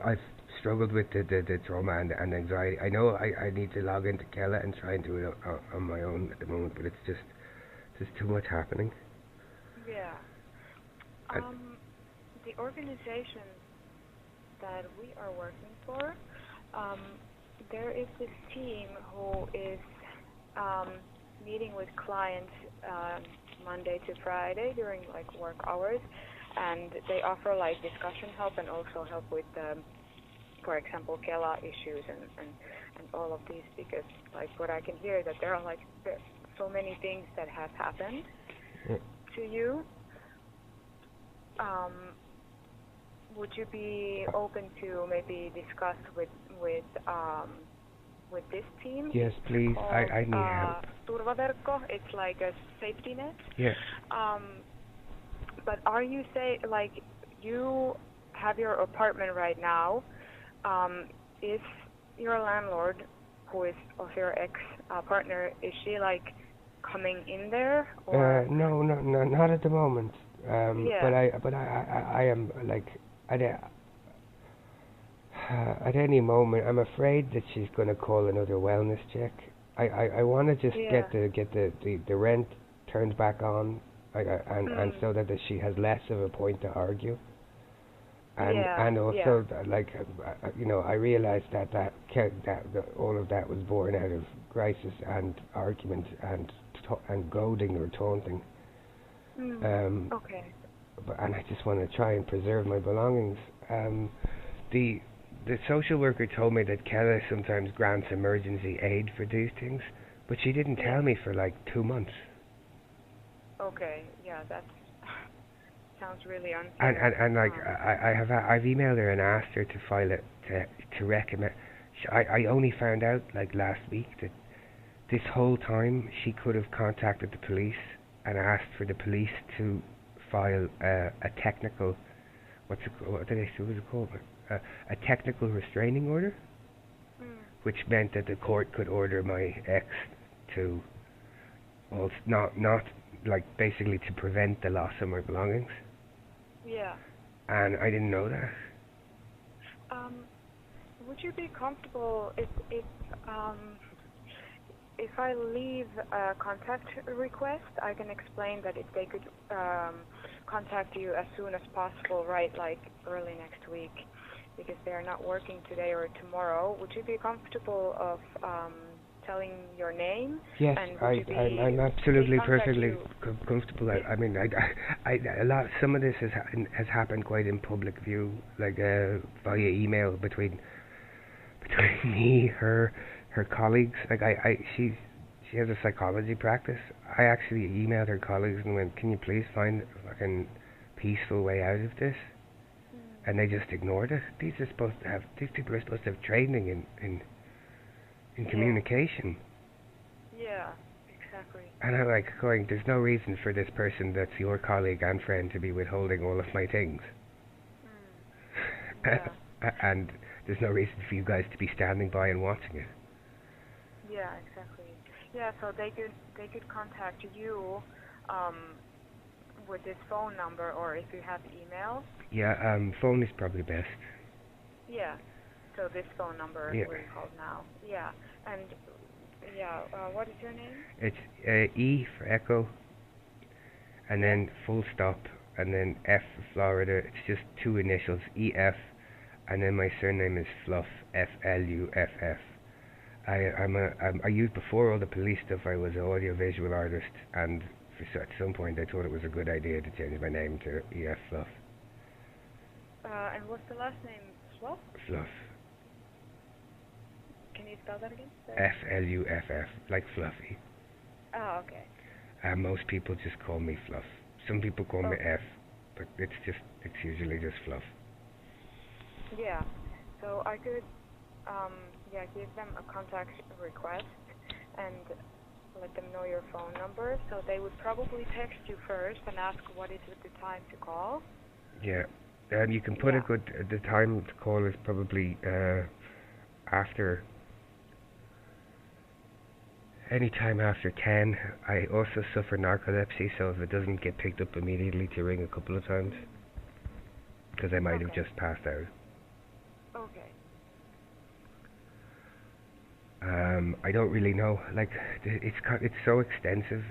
[SPEAKER 2] I've struggled with the trauma and anxiety. I know I need to log into Kella and try and do it on my own at the moment, but it's just there's too much happening.
[SPEAKER 1] Yeah. The organization that we are working for, there is this team who is meeting with clients Monday to Friday during like work hours, and they offer like discussion help and also help with for example Kela issues and all of these, because like what I can hear that there are like so many things that have happened to you. Would you be open to maybe discuss with this team?
[SPEAKER 2] Yes, please.
[SPEAKER 1] Called,
[SPEAKER 2] I need help.
[SPEAKER 1] Turvaverkko. It's like a safety net.
[SPEAKER 2] Yes.
[SPEAKER 1] But are you like you have your apartment right now? Is your landlord, who is also your ex-partner, is she like coming in there? Or?
[SPEAKER 2] No, not at the moment.
[SPEAKER 1] Yeah.
[SPEAKER 2] But I am like at any moment. I'm afraid that she's going to call another wellness check. I want to just get the rent turned back on, and so that she has less of a point to argue. And also like you know, I realized that all of that was born out of crisis and argument and goading or taunting.
[SPEAKER 1] Okay.
[SPEAKER 2] And I just want to try and preserve my belongings. The social worker told me that Kella sometimes grants emergency aid for these things, but she didn't tell me for like 2 months.
[SPEAKER 1] Okay, yeah, that sounds really unfair.
[SPEAKER 2] And like I've emailed her and asked her to file it to recommend. I only found out like last week that this whole time she could have contacted the police and asked for the police to file a technical, what did I say was it called? A technical restraining order, which meant that the court could order my ex to, well, not like basically to prevent the loss of my belongings.
[SPEAKER 1] Yeah.
[SPEAKER 2] And I didn't know that.
[SPEAKER 1] Would you be comfortable if I leave a contact request? I can explain that if they could contact you as soon as possible, right, like early next week, because they are not working today or tomorrow. Would you be comfortable of telling your name?
[SPEAKER 2] Yes,
[SPEAKER 1] and
[SPEAKER 2] I'm absolutely perfectly comfortable. I mean, some of this has happened quite in public view, like via email between me, her colleagues. Like she has a psychology practice. I actually emailed her colleagues and went, "Can you please find a fucking peaceful way out of this?" And they just ignored it. These people are supposed to have training in communication.
[SPEAKER 1] Yeah, exactly.
[SPEAKER 2] And I'm like going, there's no reason for this person that's your colleague and friend to be withholding all of my things.
[SPEAKER 1] Yeah.
[SPEAKER 2] And there's no reason for you guys to be standing by and watching it.
[SPEAKER 1] Yeah, exactly. Yeah, so they could contact you with this phone number, or if you have email.
[SPEAKER 2] Yeah, phone is probably best.
[SPEAKER 1] Yeah. So this phone number we called now. Yeah. And yeah, what is your name?
[SPEAKER 2] It's E for Echo, and then full stop, and then F for Florida. It's just two initials, EF, and then my surname is Fluff, F-L-U-F-F. I used before all the police stuff. I was an audiovisual artist, and at some point I thought it was a good idea to change my name to EF Fluff.
[SPEAKER 1] And what's the last name? Fluff?
[SPEAKER 2] Fluff.
[SPEAKER 1] Can you spell that again?
[SPEAKER 2] F-L-U-F-F, like Fluffy.
[SPEAKER 1] Oh, okay.
[SPEAKER 2] Most people just call me Fluff. Some people call me F, but it's usually just Fluff.
[SPEAKER 1] Yeah. So I could, give them a contact request and let them know your phone number. So they would probably text you first and ask what is the time to call. Yeah.
[SPEAKER 2] You can put the time to call is probably after, any time after 10. I also suffer narcolepsy, so if it doesn't get picked up immediately, to ring a couple of times, because I might have just passed out.
[SPEAKER 1] Okay.
[SPEAKER 2] I don't really know. Like, it's so extensive.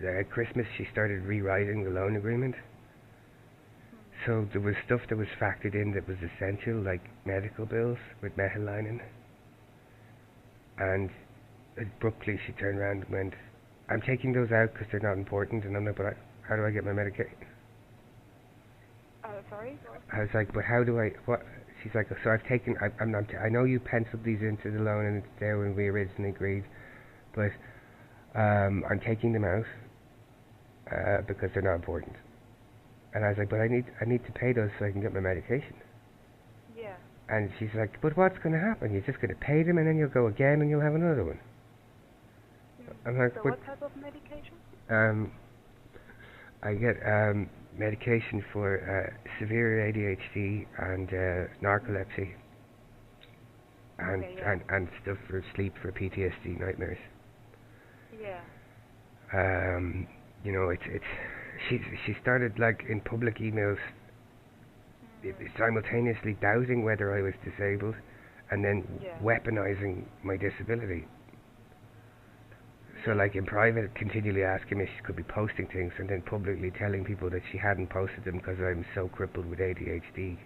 [SPEAKER 2] At Christmas, she started rewriting the loan agreement. So there was stuff that was factored in that was essential, like medical bills with methylene. And abruptly she turned around and went, "I'm taking those out because they're not important." And I'm like, "But how do I get my medication?"
[SPEAKER 1] Sorry?
[SPEAKER 2] I was like, "But how do I, what?" She's like, "So I've taken, I know you penciled these into the loan and it's there when we originally agreed, but I'm taking them out because they're not important." And I was like, "But I need to pay those so I can get my medication."
[SPEAKER 1] Yeah.
[SPEAKER 2] And she's like, "But what's going to happen? You're just going to pay them and then you'll go again and you'll have another one." I'm like,
[SPEAKER 1] so what type of medication?
[SPEAKER 2] I get medication for severe ADHD and narcolepsy and stuff for sleep for PTSD nightmares.
[SPEAKER 1] Yeah.
[SPEAKER 2] She started, like, in public emails simultaneously doubting whether I was disabled and then weaponizing my disability. So, like, in private, continually asking me if she could be posting things, and then publicly telling people that she hadn't posted them because I'm so crippled with ADHD.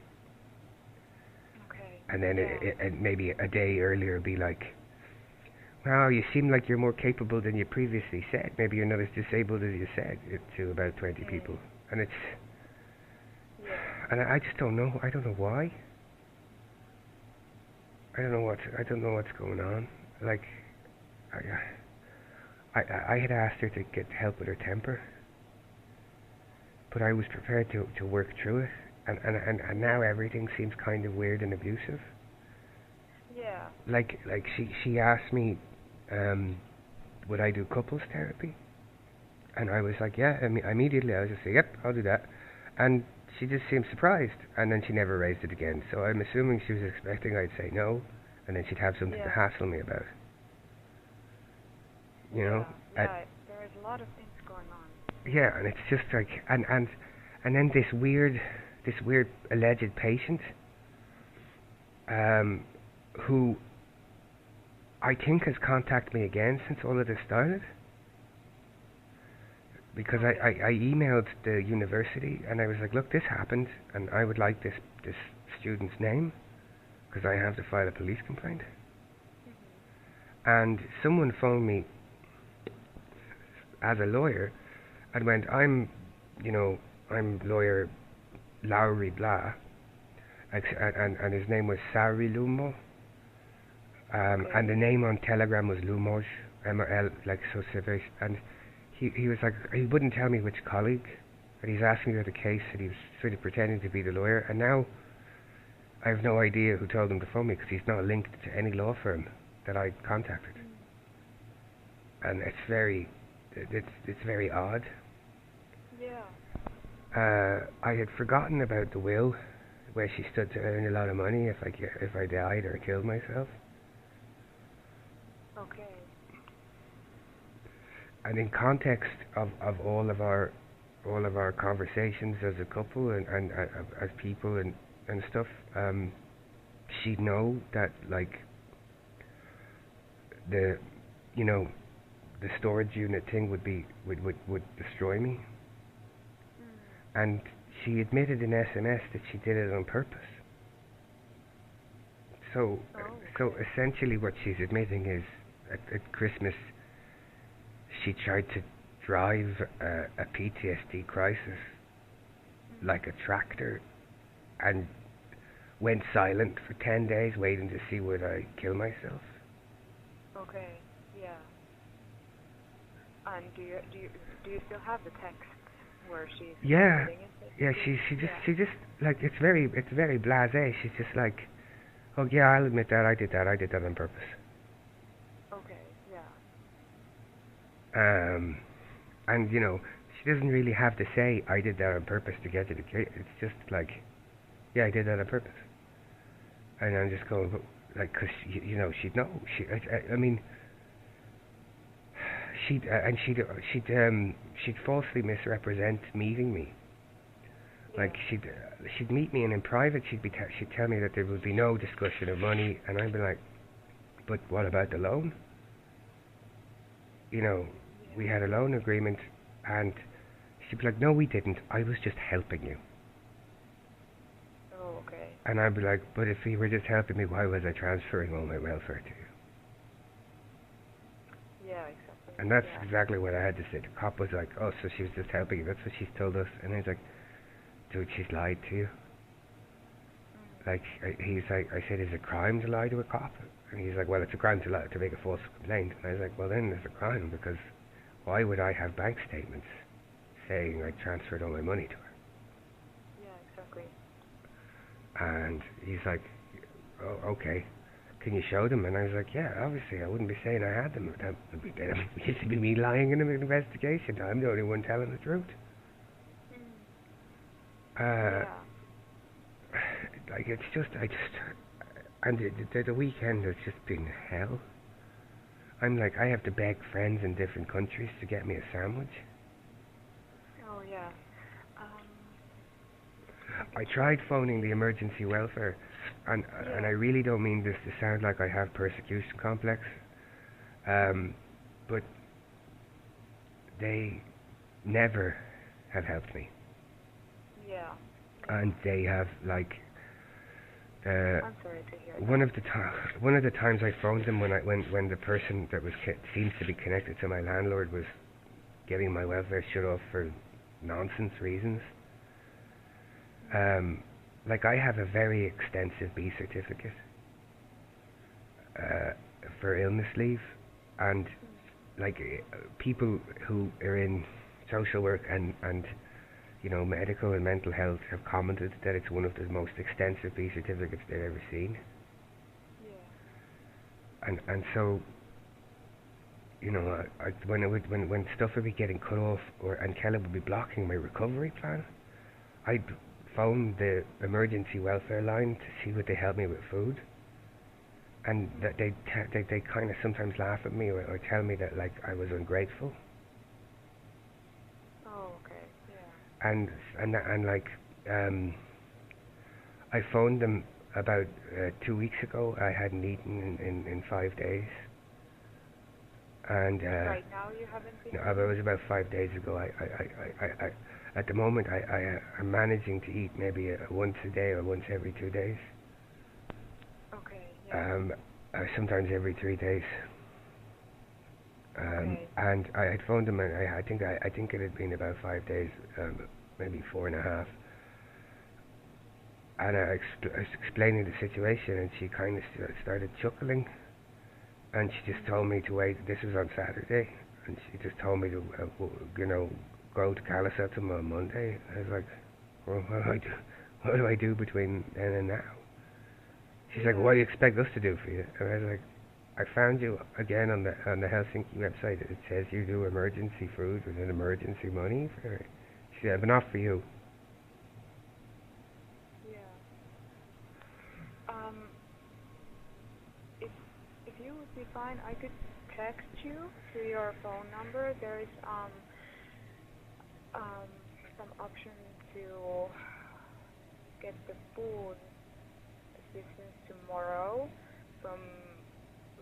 [SPEAKER 1] Okay.
[SPEAKER 2] And then maybe a day earlier be like, "Wow, you seem like you're more capable than you previously said. Maybe you're not as disabled as you said," to about 20 people. And it's... And I just don't know. I don't know why. I don't know what's going on. Like, I had asked her to get help with her temper, but I was prepared to work through it, and now everything seems kind of weird and abusive.
[SPEAKER 1] Yeah.
[SPEAKER 2] Like she asked me, would I do couples therapy? And I was like, yeah, immediately I was just like, yep, I'll do that. And she just seemed surprised, and then she never raised it again. So I'm assuming she was expecting I'd say no, and then she'd have something to hassle me about. You know?
[SPEAKER 1] Yeah, there is a lot of things going on.
[SPEAKER 2] Yeah, and it's just like, and then this weird alleged patient, who I think has contacted me again since all of this started. Because I emailed the university and I was like, look, this happened and I would like this student's name because I have to file a police complaint. And someone phoned me as a lawyer and went, I'm lawyer Lowry Blah, and his name was Sari Lumo, and the name on Telegram was Lumoj, M-O-L, like so severe, and he was like, he wouldn't tell me which colleague, and he's asking me about the case, and he was sort of pretending to be the lawyer, and now I have no idea who told him to phone me because he's not linked to any law firm that I contacted, and it's very odd.
[SPEAKER 1] Yeah.
[SPEAKER 2] I had forgotten about the will, where she stood to earn a lot of money if I died or killed myself.
[SPEAKER 1] Okay.
[SPEAKER 2] And in context of all of our conversations as a couple and as people and stuff, she'd know that like the storage unit thing would destroy me. And she admitted in SMS that she did it on purpose. So essentially what she's admitting is at Christmas she tried to drive a PTSD crisis like a tractor and went silent for 10 days waiting to see would I kill myself.
[SPEAKER 1] Okay, yeah. And do you still have the text where she's admitting it?
[SPEAKER 2] Yeah, she just like it's very blasé. She's just like, oh yeah, I'll admit that I did that on purpose.
[SPEAKER 1] Okay, yeah.
[SPEAKER 2] And she doesn't really have to say I did that on purpose to get you the case. It's just like, yeah, I did that on purpose. And I'm just going, like, because she'd know. I mean, she'd falsely misrepresent meeting me. Like she'd meet me and in private she'd tell me that there would be no discussion of money, and I'd be like, but what about the loan? We had a loan agreement, and she'd be like, no, we didn't. I was just helping you.
[SPEAKER 1] Oh, okay.
[SPEAKER 2] And I'd be like, but if you were just helping me, why was I transferring all my welfare to you?
[SPEAKER 1] Yeah, exactly.
[SPEAKER 2] And that's exactly what I had to say. The cop was like, oh, so she was just helping you. That's what she's told us. And I was like, dude, she's lied to you. Like, he's like, I said, is it a crime to lie to a cop? And he's like, well, it's a crime to lie, to make a false complaint. And I was like, well, then it's a crime, because why would I have bank statements saying I transferred all my money to her?
[SPEAKER 1] Yeah, exactly.
[SPEAKER 2] And he's like, oh, okay, can you show them? And I was like, yeah, obviously, I wouldn't be saying I had them. That would be me lying in an investigation. I'm the only one telling the truth. Like, it's just, and the weekend has just been hell. I'm like, I have to beg friends in different countries to get me a sandwich.
[SPEAKER 1] Oh, yeah.
[SPEAKER 2] I tried phoning the emergency welfare, and I really don't mean this to sound like I have persecution complex, but they never have helped me.
[SPEAKER 1] Yeah.
[SPEAKER 2] And they have, like,
[SPEAKER 1] I'm sorry to hear that.
[SPEAKER 2] One of the times I phoned them when the person that seems to be connected to my landlord was getting my welfare shut off for nonsense reasons. Like, I have a very extensive B certificate for illness leave, and like people who are in social work and medical and mental health have commented that it's one of the most extensive B certificates they've ever seen.
[SPEAKER 1] Yeah.
[SPEAKER 2] And so, you know, when stuff would be getting cut off, and Kella would be blocking my recovery plan, I'd phone the emergency welfare line to see would they help me with food, and that they kind of sometimes laugh at me or tell me that like I was ungrateful.
[SPEAKER 1] Oh, okay. Yeah.
[SPEAKER 2] And like I phoned them about 2 weeks ago. I hadn't eaten in 5 days. And
[SPEAKER 1] right now you haven't been.
[SPEAKER 2] No, it was about 5 days ago. I at the moment I'm managing to eat maybe once a day or once every 2 days.
[SPEAKER 1] Okay. Yeah.
[SPEAKER 2] Sometimes every 3 days.
[SPEAKER 1] Okay.
[SPEAKER 2] And I had phoned them, and I think it had been about 5 days, maybe 4.5. And I was explaining the situation, and she kind of started chuckling. And she just told me to wait. This was on Saturday, and she just told me to, go to Calisetum on Monday. I was like, well, what do I do between then and now? She's like, what do you expect us to do for you? And I was like, I found you again on the Helsinki website. It says you do emergency food with an emergency money. She said, but not for you.
[SPEAKER 1] If you would be fine, I could text you to your phone number. There is some option to get the food assistance tomorrow from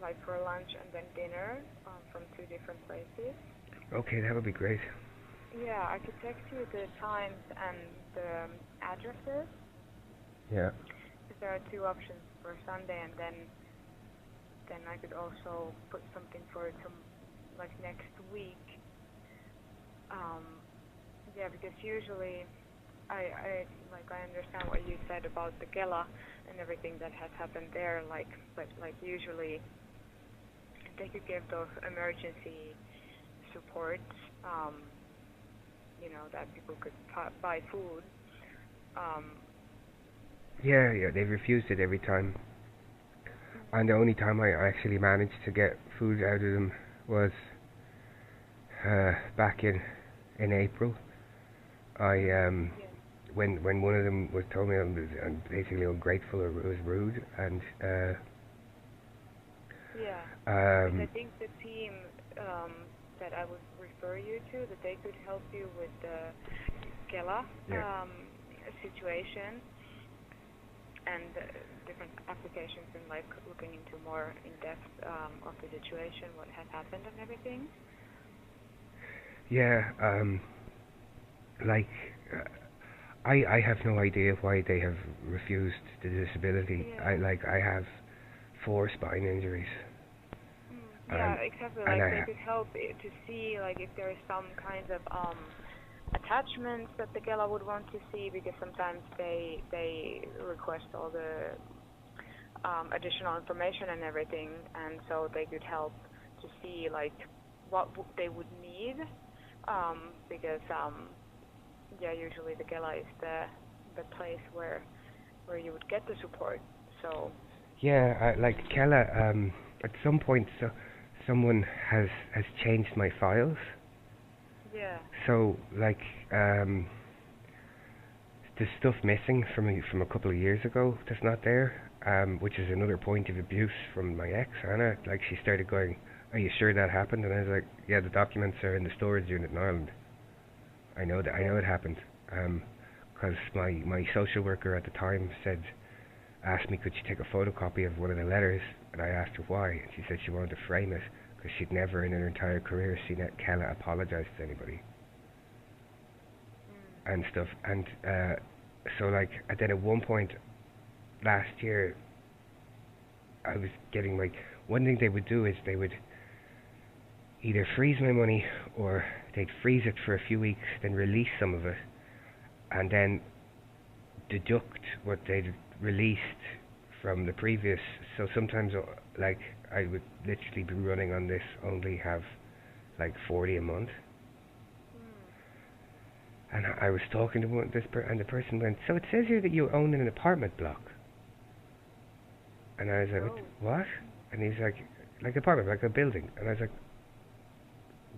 [SPEAKER 1] like for lunch and then dinner from 2 different places.
[SPEAKER 2] Okay, that would be great.
[SPEAKER 1] Yeah, I could text you the times and the addresses.
[SPEAKER 2] Yeah.
[SPEAKER 1] There are 2 options for Sunday, and then I could also put something for like next week. Yeah, because usually I understand what you said about the Kela and everything that has happened there. But usually they could give those emergency support. That people could buy food.
[SPEAKER 2] Yeah, they've refused it every time. And the only time I actually managed to get food out of them was back in April. When one of them was told me I was basically ungrateful or was rude, and
[SPEAKER 1] because I think the team that I would refer you to, that they could help you with the Kela situation and different applications, and like looking into more in depth of the situation, what has happened and everything.
[SPEAKER 2] Yeah, I have no idea why they have refused the disability.
[SPEAKER 1] Yeah.
[SPEAKER 2] I have 4 spine injuries.
[SPEAKER 1] Yeah, exactly. Like they could help to see like if there is some kind of attachments that the Kela would want to see, because sometimes they request all the additional information and everything, and so they could help to see like what they would need, because usually the Kela is the place where you would get the support. So
[SPEAKER 2] like Kela, at some point someone has changed my files.
[SPEAKER 1] Yeah.
[SPEAKER 2] So like there's stuff missing from a couple of years ago that's not there, which is another point of abuse from my ex, Anna. Like she started going, "Are you sure that happened?" And I was like, "Yeah, the documents are in the storage unit in Ireland. I know it happened." Because my social worker at the time asked me, could she take a photocopy of one of the letters, and I asked her why, and she said she wanted to frame it because she'd never in her entire career seen Kela apologize to anybody and stuff. And so like, and then at one point last year, I was getting like, one thing they would do is they would either freeze my money or they'd freeze it for a few weeks, then release some of it, and then deduct what they'd released from the previous. So sometimes like I would literally be running on this, only have like 40 a month. And I was talking to and the person went, "So it says here that you own an apartment block." And I was like, "What?" And he's like apartment, like a building. And I was like,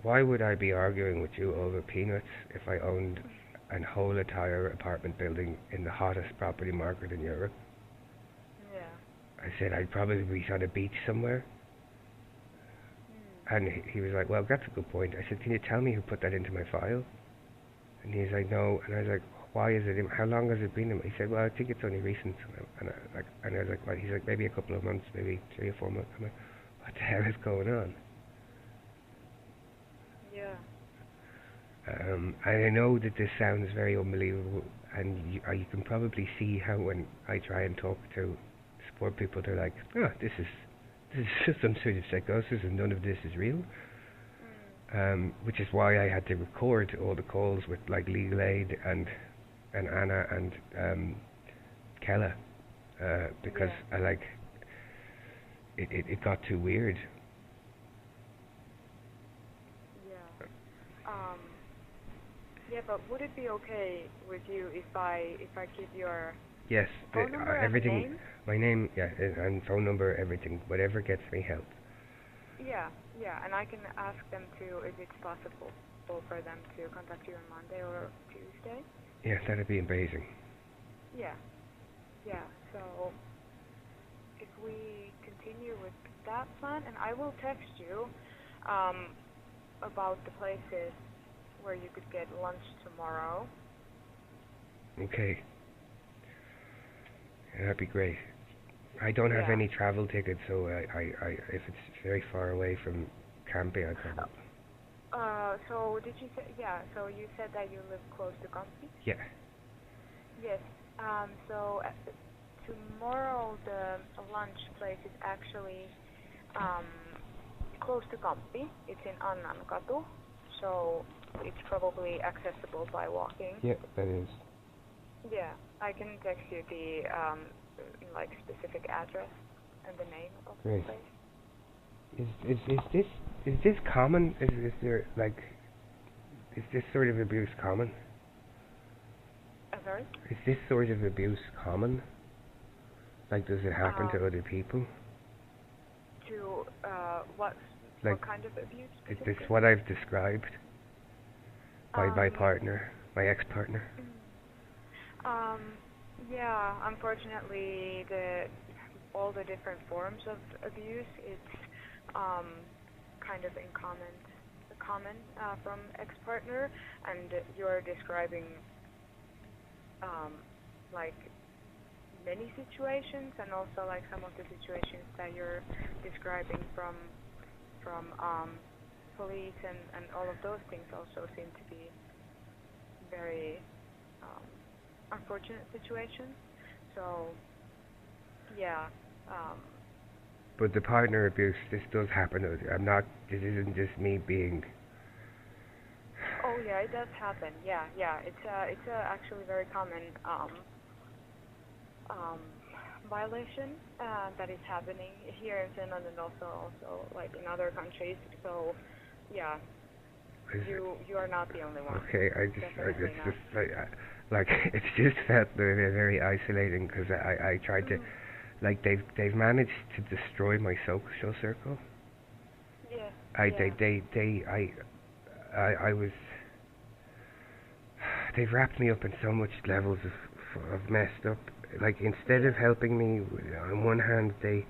[SPEAKER 2] why would I be arguing with you over peanuts if I owned a whole entire apartment building in the hottest property market in Europe?
[SPEAKER 1] Yeah.
[SPEAKER 2] I said I'd probably be on a beach somewhere. And he was like, well, that's a good point. I said, can you tell me who put that into my file? And he's like, no. And I was like, why is it in, how long has it been in? He said, well, I think it's only recent. And I was like, well, he's like, maybe a couple of months, maybe 3 or 4 months. I'm like, what the hell is going on?
[SPEAKER 1] Yeah.
[SPEAKER 2] And I know that this sounds very unbelievable, and you can probably see how when I try and talk to support people, they're like, oh, this is just some sort of psychosis and none of this is real. Which is why I had to record all the calls with like legal aid and Anna and Kella, because I like it got too weird.
[SPEAKER 1] Yeah, but would it be okay with you if I give your
[SPEAKER 2] yes,
[SPEAKER 1] phone number
[SPEAKER 2] everything,
[SPEAKER 1] and name?
[SPEAKER 2] My name, yeah, and phone number, everything, whatever gets me help.
[SPEAKER 1] Yeah, and I can ask them to, if it's possible for them to contact you on Monday or Tuesday.
[SPEAKER 2] Yeah, that'd be amazing.
[SPEAKER 1] Yeah. So if we continue with that plan, and I will text you about the places where you could get lunch tomorrow.
[SPEAKER 2] Okay. Yeah, that'd be great. I don't have any travel tickets, so I if it's very far away from camping, I can't.
[SPEAKER 1] So did you say? Yeah. So you said that you live close to Kamppi?
[SPEAKER 2] Yeah.
[SPEAKER 1] Yes. So tomorrow the lunch place is actually close to Kamppi. It's in Annankatu, so it's probably accessible by walking.
[SPEAKER 2] Yeah, that is.
[SPEAKER 1] Yeah, I can text you the like specific address and the name of the place.
[SPEAKER 2] Is this common? Is there like is this sort of abuse common?
[SPEAKER 1] Sorry?
[SPEAKER 2] Is this sort of abuse common? Like, does it happen to other people?
[SPEAKER 1] To what kind of abuse?
[SPEAKER 2] Is this what I've described by my partner, my ex-partner?
[SPEAKER 1] Yeah, unfortunately, all the different forms of abuse, it's kind of common from ex-partner, and you're describing like many situations, and also like some of the situations that you're describing from police and all of those things also seem to be very unfortunate situations. So yeah.
[SPEAKER 2] But the partner abuse, this does happen. This isn't just me being.
[SPEAKER 1] Oh yeah, it does happen. Yeah. It's actually very common violation that is happening here in Finland and also like in other countries. So yeah, you are not the only one.
[SPEAKER 2] Okay, it's just felt very isolating because I tried to, like they've managed to destroy my social circle.
[SPEAKER 1] Yeah.
[SPEAKER 2] They've wrapped me up in so much levels of messed up. Like, instead of helping me, on one hand, they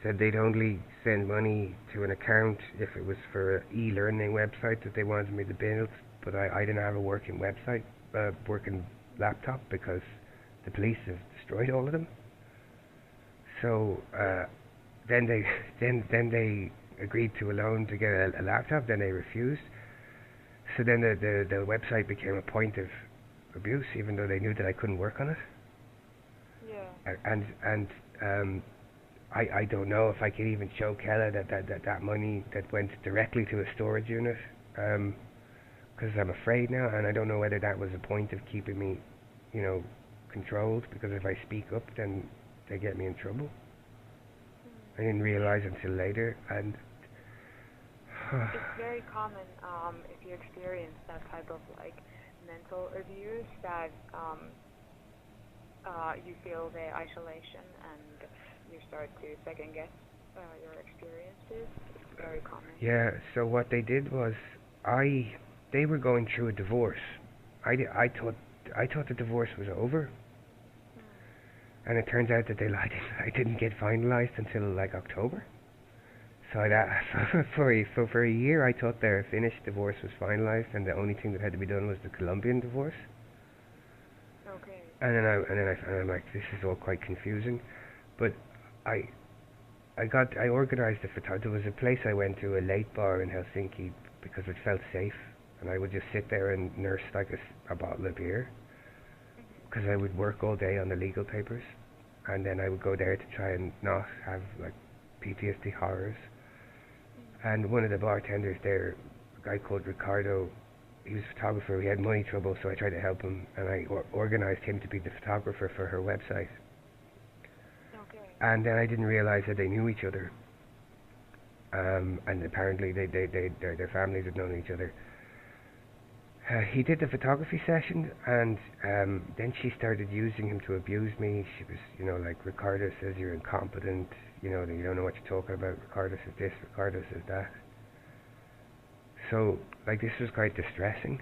[SPEAKER 2] said they'd only send money to an account if it was for an e-learning website that they wanted me to build, but I didn't have a working website, working laptop, because the police have destroyed all of them. So then they agreed to a loan to get a laptop, then they refused. So then the website became a point of abuse, even though they knew that I couldn't work on it.
[SPEAKER 1] Yeah.
[SPEAKER 2] And I don't know if I could even show Kella that money that went directly to a storage unit, because I'm afraid now, and I don't know whether that was a point of keeping me, controlled, because if I speak up, then they get me in trouble. I didn't realize until later, and
[SPEAKER 1] it's very common if you experience that type of like mental abuse that you feel the isolation and you start to second guess your experiences. very common.
[SPEAKER 2] Yeah, so what they did was, they were going through a divorce. I thought the divorce was over, and it turns out that they lied. I didn't get finalized until like October. So for a year, I thought their finished divorce was finalized, and the only thing that had to be done was the Colombian divorce.
[SPEAKER 1] Okay.
[SPEAKER 2] And I'm like, this is all quite confusing. But I organised a photography. There was a place I went to, a late bar in Helsinki, because it felt safe, and I would just sit there and nurse like a bottle of beer, because I would work all day on the legal papers, and then I would go there to try and not have like PTSD horrors. And one of the bartenders there, a guy called Ricardo, he was a photographer. He had money trouble, so I tried to help him, and I organised him to be the photographer for her website.
[SPEAKER 1] Okay.
[SPEAKER 2] And then I didn't realise that they knew each other. And apparently their families had known each other. He did the photography session, and then she started using him to abuse me. She was, like, Ricardo says you're incompetent, you don't know what you're talking about. Ricardo says this, Ricardo says that. So, like, this was quite distressing.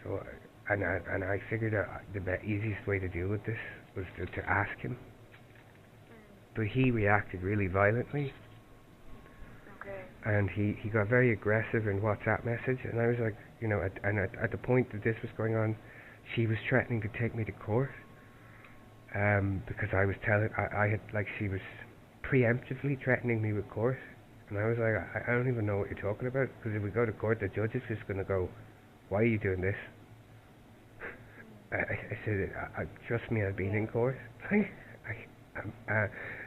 [SPEAKER 2] So, and I figured out the easiest way to deal with this was to ask him. But he reacted really violently.
[SPEAKER 1] Okay.
[SPEAKER 2] And he got very aggressive in WhatsApp message, and I was like, at the point that this was going on, she was threatening to take me to court, because I was she was preemptively threatening me with court, and I was like, I don't even know what you're talking about, because if we go to court, the judge is just going to go, why are you doing this? I said, trust me, I've been in court, and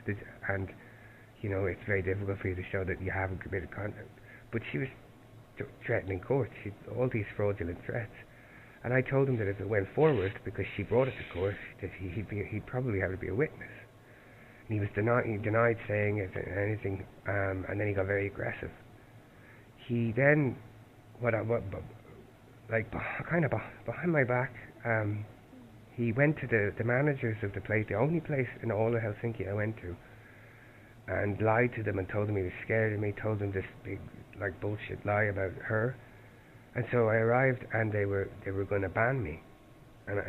[SPEAKER 2] it's very difficult for you to show that you haven't committed conduct. But she was threatening court. All these fraudulent threats. And I told him that if it went forward, because she brought it to court, that he'd probably have to be a witness. And he denied saying anything, and then he got very aggressive. He then, kind of behind my back, he went to the managers of the place, the only place in all of Helsinki I went to, and lied to them and told them he was scared of me, told them this big bullshit lie about her. And so I arrived, and they were going to ban me, and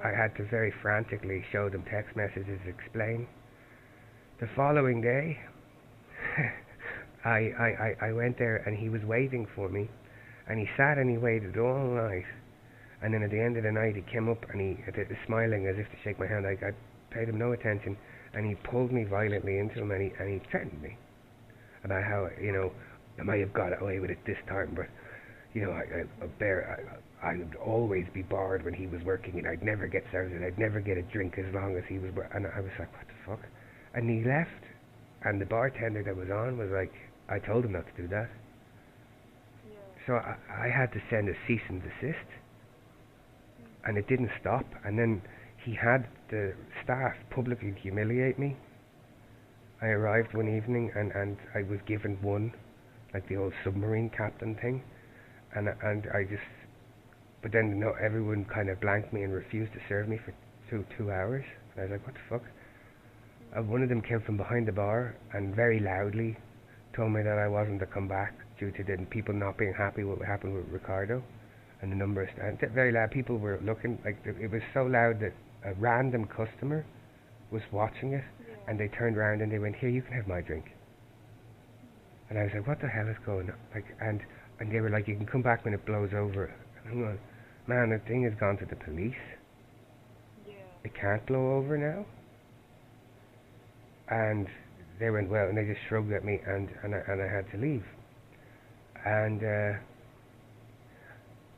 [SPEAKER 2] I had to very frantically show them text messages explain. The following day I went there, and he was waiting for me, and he sat and he waited all night, and then at the end of the night he came up and he smiling as if to shake my hand. I paid him no attention, and he pulled me violently into him, and he threatened me about how, I might have got away with it this time, but, I would always be barred when he was working, and I'd never get served, and I'd never get a drink as long as he was working. And I was like, what the fuck? And he left, and the bartender that was on was like, I told him not to do that.
[SPEAKER 1] Yeah.
[SPEAKER 2] So I had to send a cease and desist, and it didn't stop, and then he had the staff publicly humiliate me. I arrived one evening, and I was given one, like the old submarine captain thing, and but then everyone kind of blanked me and refused to serve me for two hours. And I was like, what the fuck? One of them came from behind the bar and very loudly told me that I wasn't to come back due to the people not being happy with what happened with Ricardo, and the number of very loud people were looking, like, it was so loud that a random customer was watching it, and they turned around and they went, here, you can have my drink. And I was like, what the hell is going on? And they were like, you can come back when it blows over. And I'm going, man, the thing has gone to the police.
[SPEAKER 1] Yeah.
[SPEAKER 2] It can't blow over now. And they went, well, and they just shrugged at me, and I had to leave. And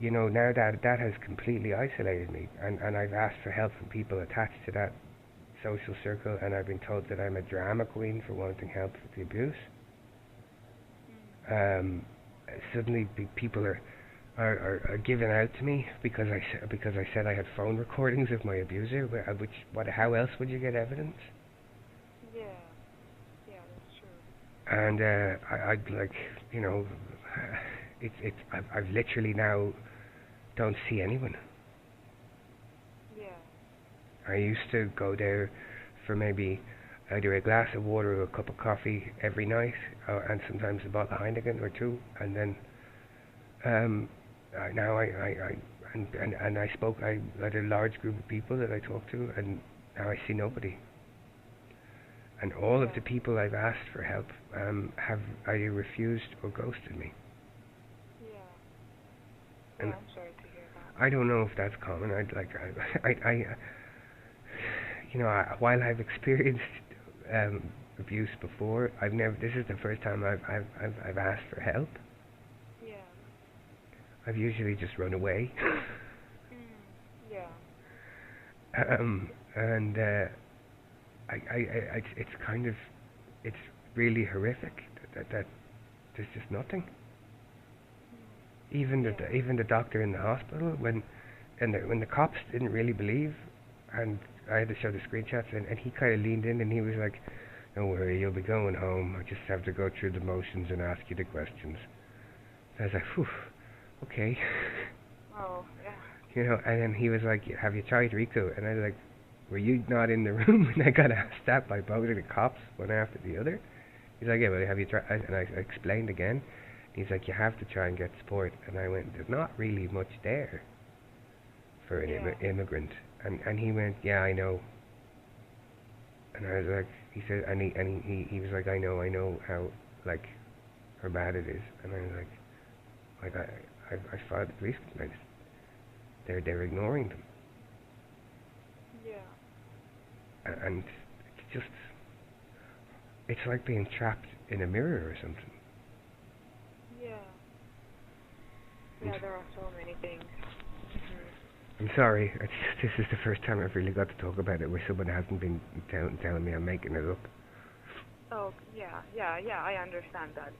[SPEAKER 2] now that has completely isolated me, and I've asked for help from people attached to that social circle, and I've been told that I'm a drama queen for wanting help with the abuse. Suddenly people are giving out to me because I said I had phone recordings of my abuser. How else would you get evidence?
[SPEAKER 1] Yeah, that's true.
[SPEAKER 2] And I've literally now don't see anyone.
[SPEAKER 1] Yeah.
[SPEAKER 2] I used to go there for maybe either a glass of water or a cup of coffee every night, and sometimes a bottle of Heineken or two, and then now I spoke. I had a large group of people that I talked to, and now I see nobody. And all of the people I've asked for help have either refused or ghosted me.
[SPEAKER 1] Yeah.
[SPEAKER 2] And
[SPEAKER 1] I'm sorry to hear that.
[SPEAKER 2] I don't know if that's common. While I've experienced abuse before, I've never. This is the first time I've asked for help.
[SPEAKER 1] Yeah.
[SPEAKER 2] I've usually just run away.
[SPEAKER 1] Yeah.
[SPEAKER 2] And it's kind of, it's really horrific that there's just nothing. Even the doctor in the hospital, when the cops didn't really believe, and I had to show the screenshots, and he kind of leaned in and he was like, "Don't worry, you'll be going home. I just have to go through the motions and ask you the questions." And I was like, "Phew, okay."
[SPEAKER 1] Oh, yeah.
[SPEAKER 2] You know, and then he was like, "Have you tried Rico?" And I was like, "Were you not in the room when I got asked that by both of the cops, one after the other?" He's like, "Yeah, but have you tried?" And I explained again. He's like, "You have to try and get support." And I went, "There's not really much there for an immigrant." And he went, "Yeah, I know." And I was like, he said, and he was like, I know how, like, how bad it is." And I was like I filed a police complaint. They're ignoring them.
[SPEAKER 1] Yeah.
[SPEAKER 2] And it's just, it's like being trapped in a mirror or something.
[SPEAKER 1] Yeah. Yeah, there are so many things.
[SPEAKER 2] I'm sorry, this is the first time I've really got to talk about it where someone hasn't been telling me I'm making it up.
[SPEAKER 1] Oh, yeah, I understand that.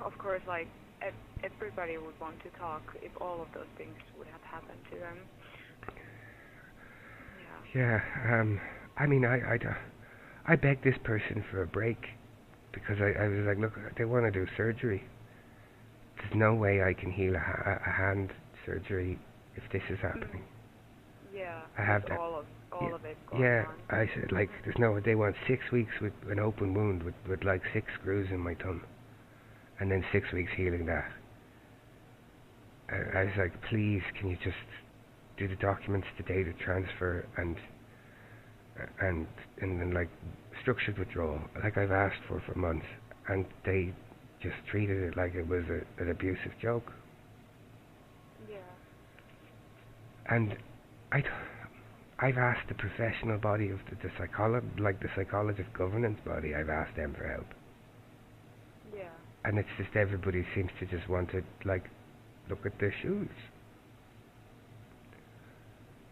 [SPEAKER 1] Of course, like, everybody would want to talk if all of those things would have happened to them.
[SPEAKER 2] Yeah, I mean, I begged this person for a break because I was like, look, they want to do surgery. There's no way I can heal a hand surgery if this is happening.
[SPEAKER 1] Yeah,
[SPEAKER 2] I have that.
[SPEAKER 1] All of it going
[SPEAKER 2] on.
[SPEAKER 1] I
[SPEAKER 2] said, like, there's no, they want 6 weeks with an open wound with like 6 screws in my thumb, and then 6 weeks healing that. I was like, please, can you just do the documents, the data transfer, and then like structured withdrawal, like I've asked for months, and they just treated it like it was an abusive joke.
[SPEAKER 1] Yeah.
[SPEAKER 2] And I've asked the professional body of the psychologist governance body, I've asked them for help.
[SPEAKER 1] Yeah.
[SPEAKER 2] And it's just everybody seems to just want to, like, look at their shoes.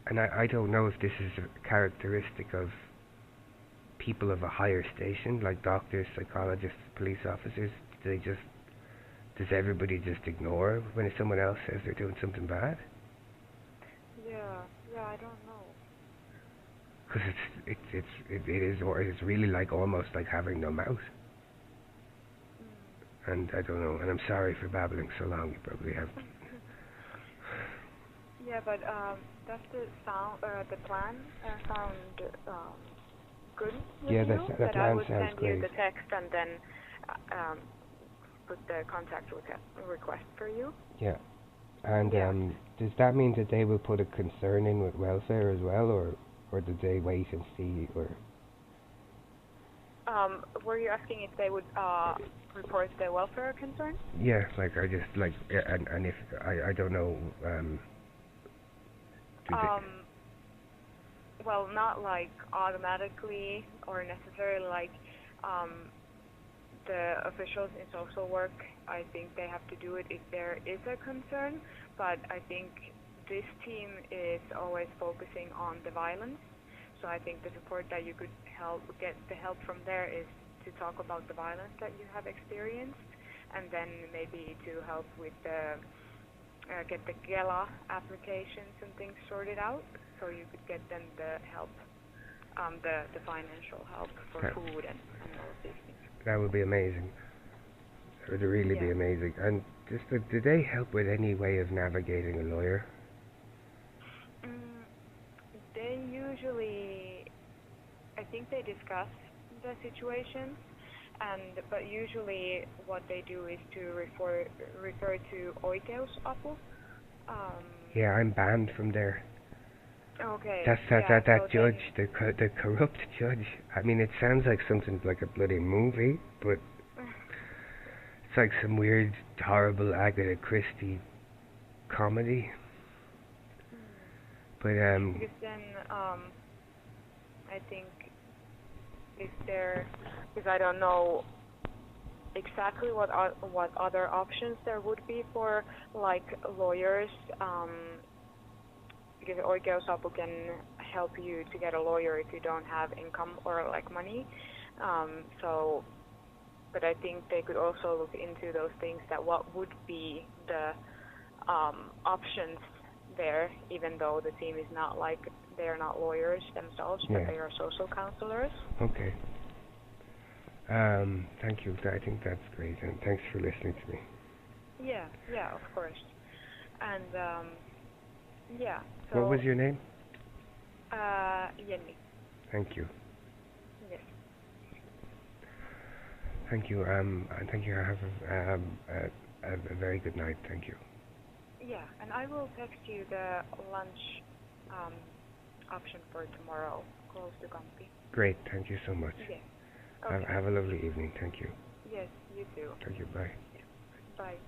[SPEAKER 2] And I don't know if this is a characteristic of people of a higher station, like doctors, psychologists, police officers. Does everybody just ignore when someone else says they're doing something bad?
[SPEAKER 1] Yeah, I don't know.
[SPEAKER 2] Because it's really like almost like having no mouth. And I don't know, and I'm sorry for babbling so long. You probably have.
[SPEAKER 1] Yeah, but does the plan sound good with
[SPEAKER 2] you?
[SPEAKER 1] The
[SPEAKER 2] plan
[SPEAKER 1] I would
[SPEAKER 2] sounds
[SPEAKER 1] send
[SPEAKER 2] great.
[SPEAKER 1] you the text and then put the contact request for you.
[SPEAKER 2] Yeah. And does that mean that they will put a concern in with welfare as well, or did they wait and see, or?
[SPEAKER 1] Were you asking if they would report the welfare concern?
[SPEAKER 2] Yeah, like I just like, and if I don't know.
[SPEAKER 1] Well, not like automatically or necessarily like the officials in social work. I think they have to do it if there is a concern, but I think this team is always focusing on the violence. So I think the support that you could get the help from there is to talk about the violence that you have experienced, and then maybe to help with get the Gela applications and things sorted out, so you could get them the help, the financial help for food and all of these things.
[SPEAKER 2] That would be amazing. It would really be amazing. And just, did they help with any way of navigating a lawyer?
[SPEAKER 1] They usually, I think they discuss the situations, but usually what they do is to refer to oikeusapu.
[SPEAKER 2] Yeah, I'm banned from there.
[SPEAKER 1] Okay.
[SPEAKER 2] That
[SPEAKER 1] So
[SPEAKER 2] judge, the corrupt judge. I mean, it sounds like something like a bloody movie, but it's like some weird, horrible Agatha Christie comedy. But
[SPEAKER 1] because then I think if there, because I don't know exactly what other options there would be for like lawyers, because oikeusapu can help you to get a lawyer if you don't have income or like money. So, but I think they could also look into those things, that what would be the options there, even though the team is not like, they are not lawyers themselves, but they are social counselors.
[SPEAKER 2] Okay. Thank you. I think that's great, and thanks for listening to me.
[SPEAKER 1] Yeah, of course. And yeah. So,
[SPEAKER 2] what was your name?
[SPEAKER 1] Jenny.
[SPEAKER 2] Thank you.
[SPEAKER 1] Yes.
[SPEAKER 2] Thank you. Thank you. Have a very good night. Thank you.
[SPEAKER 1] Yeah, and I will text you the lunch option for tomorrow, close to Kampi.
[SPEAKER 2] Great. Thank you so much.
[SPEAKER 1] Yes. Okay.
[SPEAKER 2] Have a lovely evening. Thank you.
[SPEAKER 1] Yes, you too.
[SPEAKER 2] Thank you. Bye.
[SPEAKER 1] Bye.